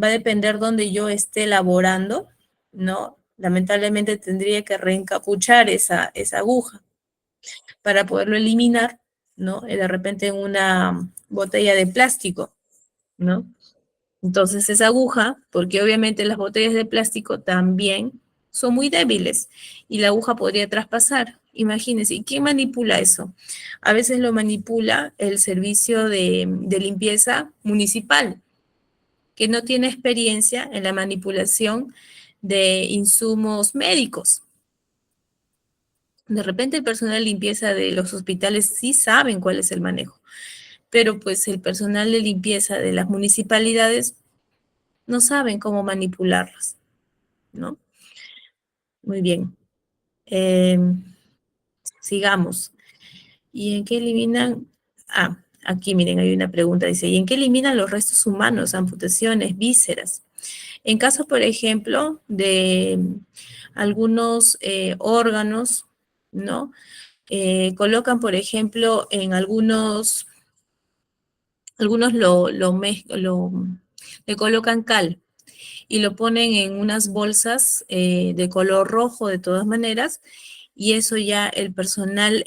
Speaker 1: va a depender donde yo esté laborando, ¿no? Lamentablemente tendría que reencapuchar esa aguja para poderlo eliminar, ¿no? De repente en una botella de plástico. ¿no? Entonces esa aguja, porque obviamente las botellas de plástico también son muy débiles y la aguja podría traspasar. Imagínense, ¿y quién manipula eso? A veces lo manipula el servicio de limpieza municipal, que no tiene experiencia en la manipulación de insumos médicos. De repente el personal de limpieza de los hospitales sí saben cuál es el manejo, pero pues el personal de limpieza de las municipalidades no saben cómo manipularlas, ¿no? Muy bien. Eh, sigamos. ¿Y en qué eliminan? Ah, aquí miren, hay una pregunta, dice, ¿y en qué eliminan los restos humanos, amputaciones, vísceras? En caso, por ejemplo, de algunos órganos, ¿no? Colocan, por ejemplo, en algunos le colocan cal y lo ponen en unas bolsas de color rojo de todas maneras, y eso ya el personal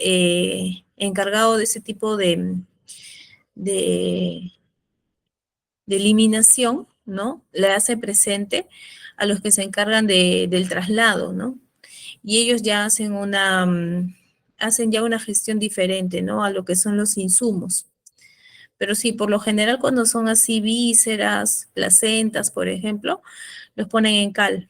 Speaker 1: encargado de ese tipo de, de eliminación, ¿no? Le hace presente a los que se encargan del traslado, ¿no? Y ellos ya hacen ya una gestión diferente, ¿no? A lo que son los insumos. Pero sí, por lo general cuando son así vísceras, placentas, por ejemplo, los ponen en cal,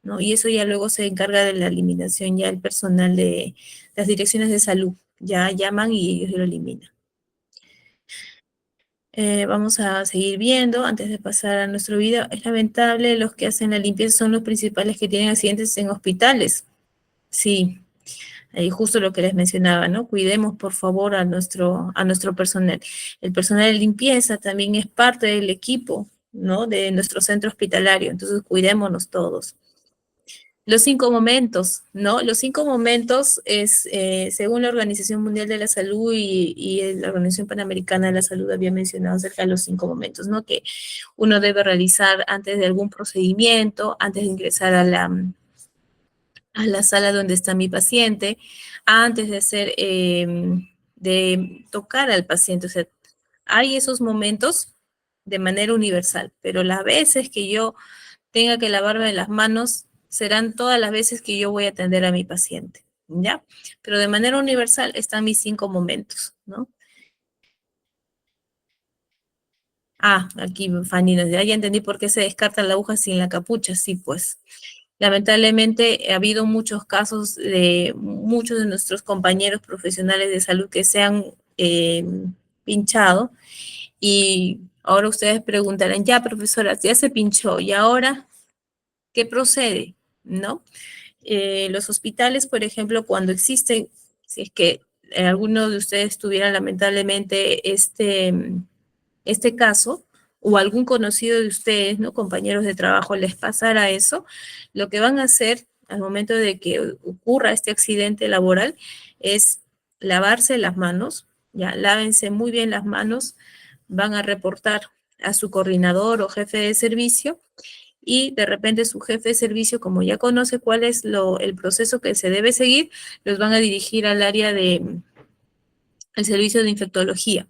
Speaker 1: ¿no? Y eso ya luego se encarga de la eliminación, ya el personal de las direcciones de salud, ya llaman y ellos lo eliminan. Vamos a seguir viendo antes de pasar a nuestro video. Es lamentable, los que hacen la limpieza son los principales que tienen accidentes en hospitales. Sí, ahí justo lo que les mencionaba, ¿no? Cuidemos, por favor, a nuestro personal. El personal de limpieza también es parte del equipo, ¿no? De nuestro centro hospitalario. Entonces, cuidémonos todos. Los 5 momentos, ¿no? Los 5 momentos es, según la Organización Mundial de la Salud y la Organización Panamericana de la Salud había mencionado acerca de los 5 momentos, ¿no? Que uno debe realizar antes de algún procedimiento, antes de ingresar a la sala donde está mi paciente, antes de hacer, de tocar al paciente. O sea, hay esos momentos de manera universal, pero las veces que yo tenga que lavarme las manos serán todas las veces que yo voy a atender a mi paciente, ¿ya? Pero de manera universal están mis 5 momentos, ¿no? Ah, aquí Fanny nos dice, ah, ya entendí por qué se descarta la aguja sin la capucha. Sí, pues. Lamentablemente ha habido muchos casos de muchos de nuestros compañeros profesionales de salud que se han pinchado, y ahora ustedes preguntarán, ya profesora, ya se pinchó, ¿y ahora qué procede? ¿No? Los hospitales, por ejemplo, cuando existen, si es que alguno de ustedes tuviera lamentablemente este caso, o algún conocido de ustedes, ¿no? Compañeros de trabajo, les pasara eso, lo que van a hacer al momento de que ocurra este accidente laboral es lavarse las manos, ya, lávense muy bien las manos, van a reportar a su coordinador o jefe de servicio, y de repente su jefe de servicio, como ya conoce cuál es el proceso que se debe seguir, los van a dirigir al área el servicio de infectología.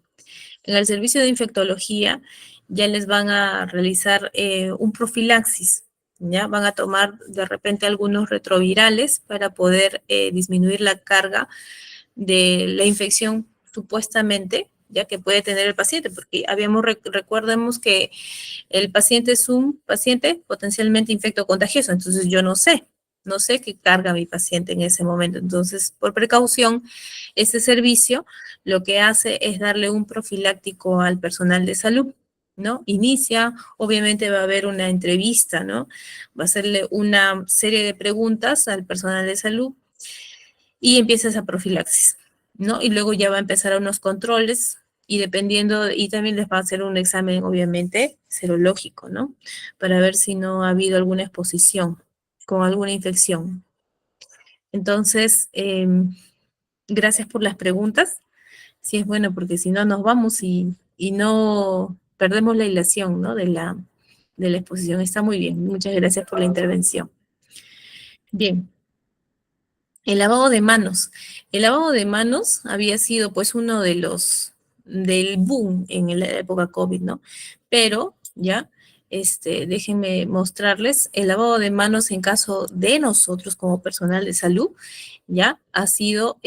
Speaker 1: En el servicio de infectología ya les van a realizar un profilaxis, ¿ya? Van a tomar de repente algunos retrovirales para poder disminuir la carga de la infección supuestamente, ya que puede tener el paciente, porque recordemos que el paciente es un paciente potencialmente infectocontagioso, entonces yo no sé qué carga mi paciente en ese momento. Entonces, por precaución, ese servicio lo que hace es darle un profiláctico al personal de salud, ¿no? Inicia, obviamente va a haber una entrevista, ¿no? Va a hacerle una serie de preguntas al personal de salud y empieza esa profilaxis, ¿no? Y luego ya va a empezar unos controles y dependiendo, y también les va a hacer un examen, obviamente, serológico, ¿no? Para ver si no ha habido alguna exposición con alguna infección. Entonces, gracias por las preguntas. Sí es bueno, porque si no nos vamos y no perdemos la hilación, ¿no? De la exposición. Está muy bien. Muchas gracias por la intervención. Bien. El lavado de manos. El lavado de manos había sido pues uno de los del boom en la época COVID, ¿no? Pero, ya, déjenme mostrarles el lavado de manos en caso de nosotros como personal de salud, ya, ha sido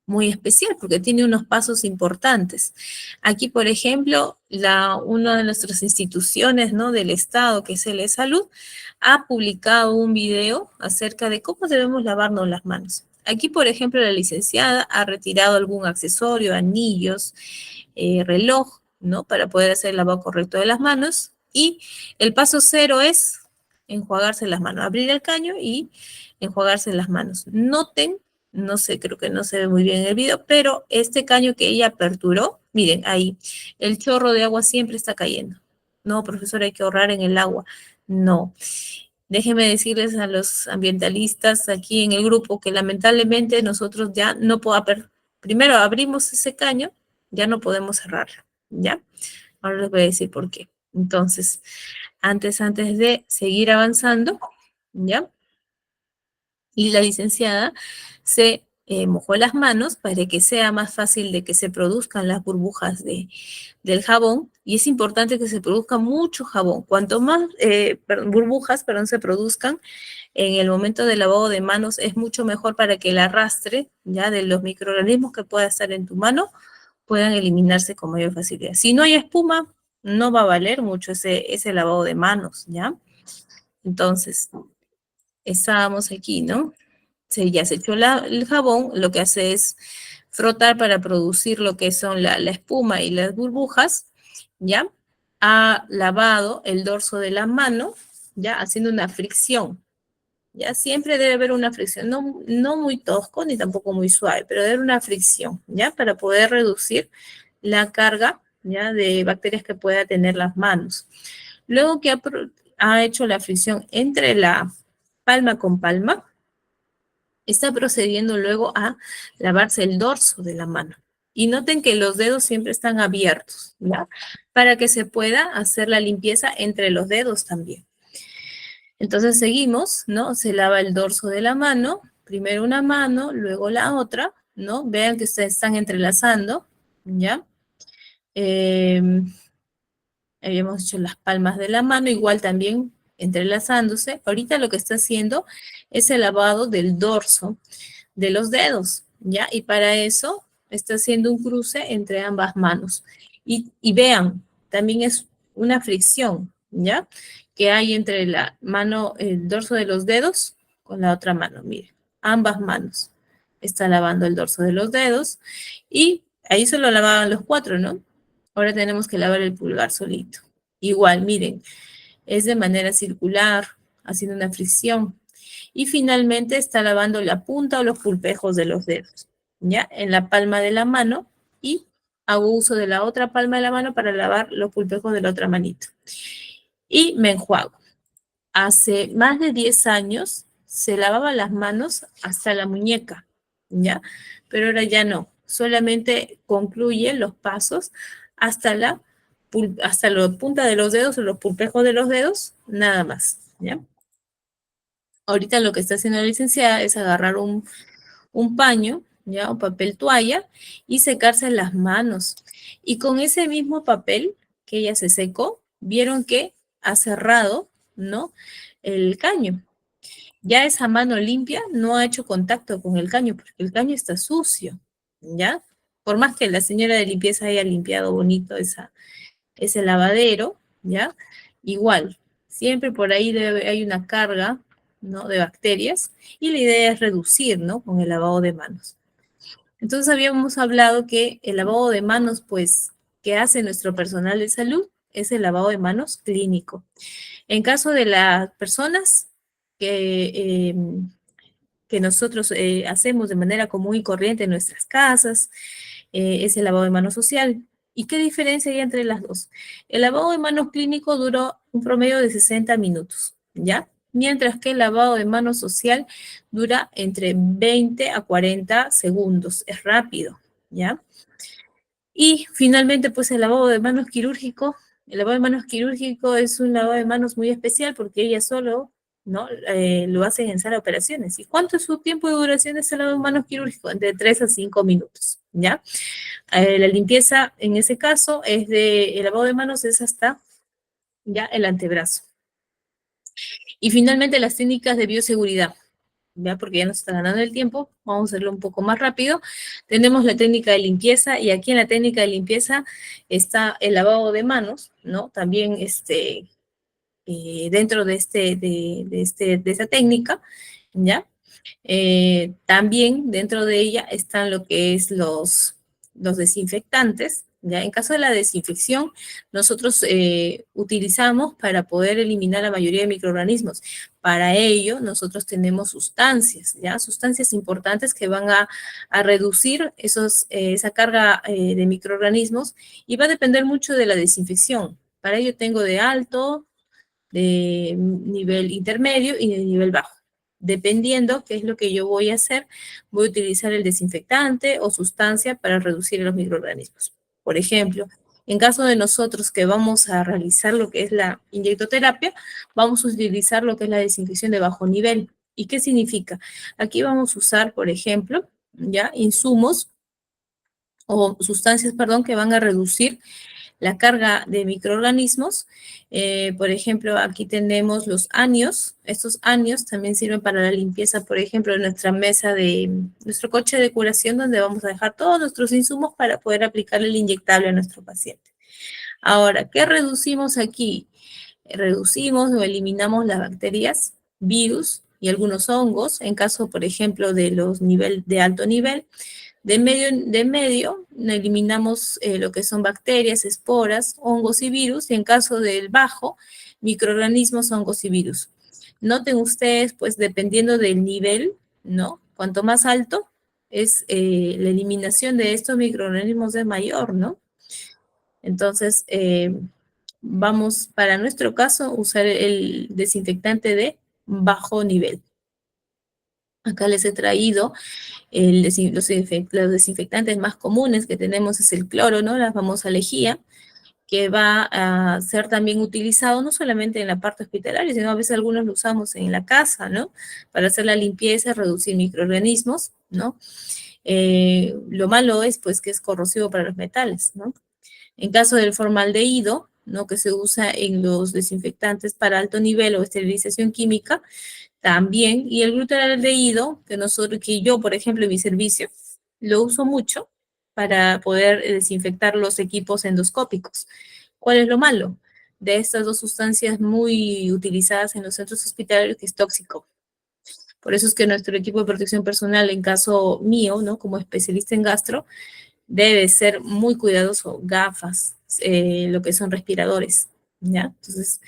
Speaker 1: muy especial porque tiene unos pasos importantes. Aquí, por ejemplo, una de nuestras instituciones, ¿no? Del Estado, que es el de Salud, ha publicado un video acerca de cómo debemos lavarnos las manos. Aquí, por ejemplo, la licenciada ha retirado algún accesorio, anillos, reloj, ¿no? Para poder hacer el lavado correcto de las manos. Y el paso cero es enjuagarse las manos, abrir el caño y enjuagarse las manos. Noten, no sé, creo que no se ve muy bien en el video, pero este caño que ella aperturó, miren, ahí, el chorro de agua siempre está cayendo. No, profesor, hay que ahorrar en el agua. No. Déjenme decirles a los ambientalistas aquí en el grupo que lamentablemente nosotros ya no podemos, primero abrimos ese caño, ya no podemos cerrarlo, ¿ya? Ahora les voy a decir por qué. Entonces, antes de seguir avanzando, ¿ya? Y la licenciada se mojó las manos para que sea más fácil de que se produzcan las burbujas del jabón, y es importante que se produzca mucho jabón. Cuanto más burbujas, se produzcan en el momento del lavado de manos, es mucho mejor para que el arrastre, ya, de los microorganismos que pueda estar en tu mano puedan eliminarse con mayor facilidad. Si no hay espuma, no va a valer mucho ese lavado de manos, ¿ya? Entonces, estábamos aquí, ¿no? Ya se echó el jabón, lo que hace es frotar para producir lo que son la espuma y las burbujas, ¿ya? Ha lavado el dorso de la mano, ¿ya? Haciendo una fricción, ¿ya? Siempre debe haber una fricción, no muy tosco ni tampoco muy suave, pero debe haber una fricción, ¿ya? Para poder reducir la carga, ¿ya? De bacterias que pueda tener las manos. Luego que ha hecho la fricción entre la palma con palma, está procediendo luego a lavarse el dorso de la mano. Y noten que los dedos siempre están abiertos, ¿ya? Para que se pueda hacer la limpieza entre los dedos también. Entonces seguimos, ¿no? Se lava el dorso de la mano, primero una mano, luego la otra, ¿no? Vean que se están entrelazando, ¿ya? Habíamos hecho las palmas de la mano, igual también entrelazándose. Ahorita lo que está haciendo es el lavado del dorso de los dedos, ¿ya? Y para eso está haciendo un cruce entre ambas manos. Y vean, también es una fricción, ¿ya? Que hay entre la mano, el dorso de los dedos con la otra mano, miren, ambas manos. Está lavando el dorso de los dedos y ahí solo lavaban los cuatro, ¿no? Ahora tenemos que lavar el pulgar solito. Igual, miren, es de manera circular, haciendo una fricción. Y finalmente está lavando la punta o los pulpejos de los dedos, ¿ya? En la palma de la mano, y hago uso de la otra palma de la mano para lavar los pulpejos de la otra manito. Y me enjuago. Hace más de 10 años se lavaba las manos hasta la muñeca, ¿ya? Pero ahora ya no. Solamente concluye los pasos hasta la punta de los dedos o los pulpejos de los dedos, nada más, ¿ya? Ahorita lo que está haciendo la licenciada es agarrar un paño, ¿ya? Un papel toalla, y secarse las manos. Y con ese mismo papel que ella se secó, vieron que ha cerrado, ¿no? El caño. Ya esa mano limpia no ha hecho contacto con el caño porque el caño está sucio, ¿ya? Por más que la señora de limpieza haya limpiado bonito ese lavadero, ¿ya? Igual, siempre por ahí hay una carga, ¿no? De bacterias, y la idea es reducir, ¿no? Con el lavado de manos. Entonces habíamos hablado que el lavado de manos, pues, que hace nuestro personal de salud es el lavado de manos clínico. En caso de las personas que, que nosotros hacemos de manera común y corriente en nuestras casas, es el lavado de manos social. ¿Y qué diferencia hay entre las dos? El lavado de manos clínico duró un promedio de 60 minutos, ¿ya? Mientras que el lavado de manos social dura entre 20 a 40 segundos. Es rápido, ¿ya? Y finalmente, pues el lavado de manos quirúrgico. El lavado de manos quirúrgico es un lavado de manos muy especial porque ella solo, ¿no? Lo hacen en sala de operaciones. ¿Y cuánto es su tiempo de duración de ese lavado de manos quirúrgico? Entre 3 a 5 minutos, ¿ya? La limpieza, en ese caso, el lavado de manos es hasta, ya, el antebrazo. Y finalmente, las técnicas de bioseguridad, ¿ya? Porque ya nos está ganando el tiempo, vamos a hacerlo un poco más rápido. Tenemos la técnica de limpieza, y aquí en la técnica de limpieza está el lavado de manos, ¿no? También dentro de esta técnica, ¿ya? También dentro de ella están lo que es los desinfectantes, ¿ya? En caso de la desinfección, nosotros utilizamos para poder eliminar la mayoría de microorganismos. Para ello, nosotros tenemos sustancias, ¿ya? Sustancias importantes que van a reducir esa carga de microorganismos, y va a depender mucho de la desinfección. Para ello tengo de alto, de nivel intermedio y de nivel bajo. Dependiendo qué es lo que yo voy a hacer, voy a utilizar el desinfectante o sustancia para reducir los microorganismos. Por ejemplo, en caso de nosotros que vamos a realizar lo que es la inyectoterapia, vamos a utilizar lo que es la desinfección de bajo nivel. ¿Y qué significa? Aquí vamos a usar, por ejemplo, ya insumos o sustancias, perdón, que van a reducir la carga de microorganismos. Por ejemplo, aquí tenemos los anios. Estos anios también sirven para la limpieza, por ejemplo, de nuestra mesa nuestro coche de curación, donde vamos a dejar todos nuestros insumos para poder aplicar el inyectable a nuestro paciente. Ahora, ¿qué reducimos aquí? Reducimos o eliminamos las bacterias, virus y algunos hongos, en caso, por ejemplo, de los de alto nivel. De medio eliminamos lo que son bacterias, esporas, hongos y virus, y en caso del bajo, microorganismos, hongos y virus. Noten ustedes, pues dependiendo del nivel, ¿no? Cuanto más alto es la eliminación de estos microorganismos de mayor, ¿no? Entonces, vamos, para nuestro caso, usar el desinfectante de bajo nivel. Acá les he traído los desinfectantes más comunes que tenemos es el cloro, ¿no? La famosa lejía, que va a ser también utilizado no solamente en la parte hospitalaria, sino a veces algunos lo usamos en la casa, ¿no? Para hacer la limpieza, reducir microorganismos, ¿no? Lo malo es, pues, que es corrosivo para los metales, ¿no? En caso del formaldehído, ¿no? Que se usa en los desinfectantes para alto nivel o esterilización química, también, y el glutaraldehído, que yo, por ejemplo, en mi servicio, lo uso mucho para poder desinfectar los equipos endoscópicos. ¿Cuál es lo malo? De estas dos sustancias muy utilizadas en los centros hospitalarios, que es tóxico. Por eso es que nuestro equipo de protección personal, en caso mío, ¿no? Como especialista en gastro, debe ser muy cuidadoso, gafas, lo que son respiradores, ¿ya? Entonces,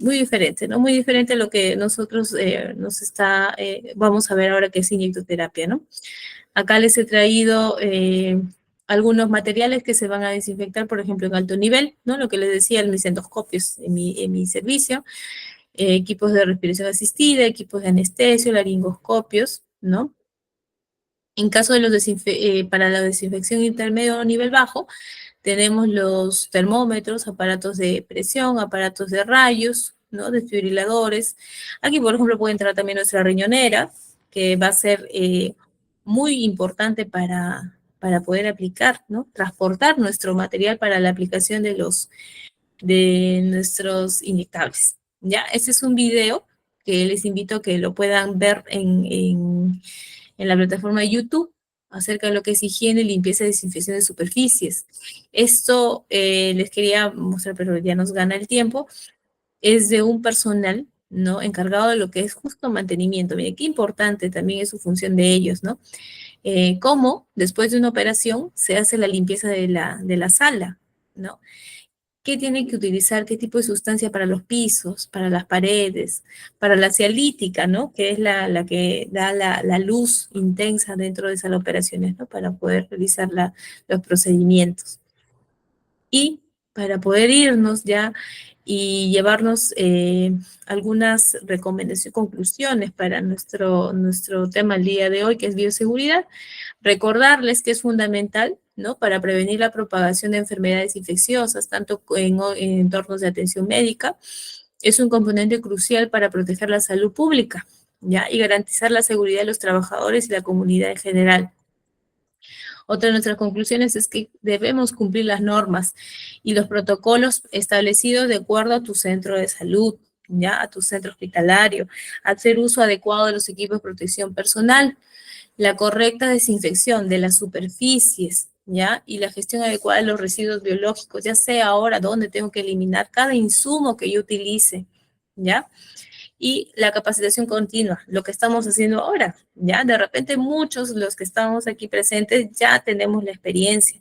Speaker 1: muy diferente, ¿no? Muy diferente a lo que nosotros vamos a ver ahora que es inyectoterapia, ¿no? Acá les he traído algunos materiales que se van a desinfectar, por ejemplo, en alto nivel, ¿no? Lo que les decía, en mis endoscopios, en mi servicio, equipos de respiración asistida, equipos de anestesio, laringoscopios, ¿no? En caso de para la desinfección intermedio o nivel bajo, tenemos los termómetros, aparatos de presión, aparatos de rayos, ¿no? Desfibriladores. Aquí, por ejemplo, puede entrar también nuestra riñonera, que va a ser muy importante para poder aplicar, ¿no? Transportar nuestro material para la aplicación de nuestros inyectables. ¿Ya? Este es un video que les invito a que lo puedan ver en la plataforma de YouTube acerca de lo que es higiene, limpieza y desinfección de superficies. Esto les quería mostrar, pero ya nos gana el tiempo. Es de un personal, ¿no? Encargado de lo que es justo mantenimiento. Miren, qué importante también es su función de ellos, ¿no? Cómo después de una operación se hace la limpieza de la sala, ¿no? ¿Qué tienen que utilizar? ¿Qué tipo de sustancia para los pisos, para las paredes, para la cialítica, ¿no? Que es la que da la luz intensa dentro de esas operaciones, ¿no? Para poder realizar los procedimientos. Y para poder irnos ya y llevarnos algunas recomendaciones, conclusiones para nuestro tema el día de hoy, que es bioseguridad. Recordarles que es fundamental, ¿no? Para prevenir la propagación de enfermedades infecciosas, tanto en entornos de atención médica. Es un componente crucial para proteger la salud pública, ¿ya? Y garantizar la seguridad de los trabajadores y la comunidad en general. Otra de nuestras conclusiones es que debemos cumplir las normas y los protocolos establecidos de acuerdo a tu centro de salud, ya, a tu centro hospitalario, hacer uso adecuado de los equipos de protección personal, la correcta desinfección de las superficies, ¿ya? Y la gestión adecuada de los residuos biológicos, ya sé ahora dónde tengo que eliminar cada insumo que yo utilice, ¿ya? Y la capacitación continua, lo que estamos haciendo ahora, ¿ya? De repente muchos, los que estamos aquí presentes, ya tenemos la experiencia,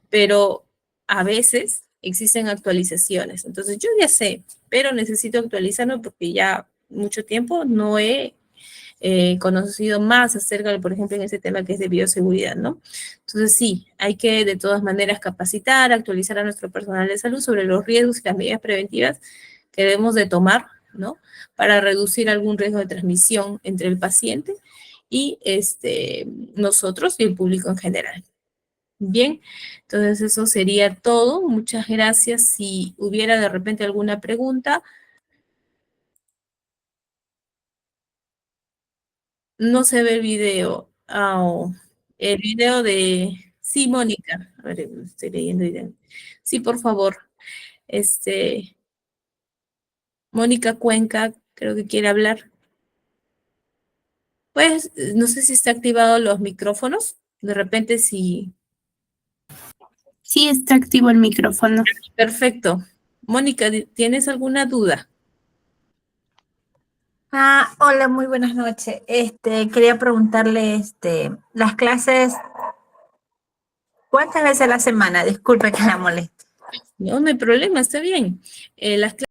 Speaker 1: pero a veces existen actualizaciones. Entonces yo ya sé, pero necesito actualizarme porque ya mucho tiempo no he conocido más acerca de, por ejemplo, en ese tema que es de bioseguridad, ¿no? Entonces, sí, hay que de todas maneras capacitar, actualizar a nuestro personal de salud sobre los riesgos y las medidas preventivas que debemos de tomar, ¿no? Para reducir algún riesgo de transmisión entre el paciente y nosotros y el público en general. Bien, entonces eso sería todo. Muchas gracias. Si hubiera de repente alguna pregunta, no se ve el video. El video de... Sí, Mónica. A ver, estoy leyendo. Sí, por favor. Este, Mónica Cuenca, creo que quiere hablar. Pues, no sé si está activado los micrófonos. De repente sí.
Speaker 2: Sí, está activo el micrófono.
Speaker 1: Perfecto. Mónica, ¿tienes alguna duda?
Speaker 3: Hola, muy buenas noches. Quería preguntarle, las clases, ¿cuántas veces a la semana? Disculpe que la moleste.
Speaker 1: No, no hay problema, está bien. Las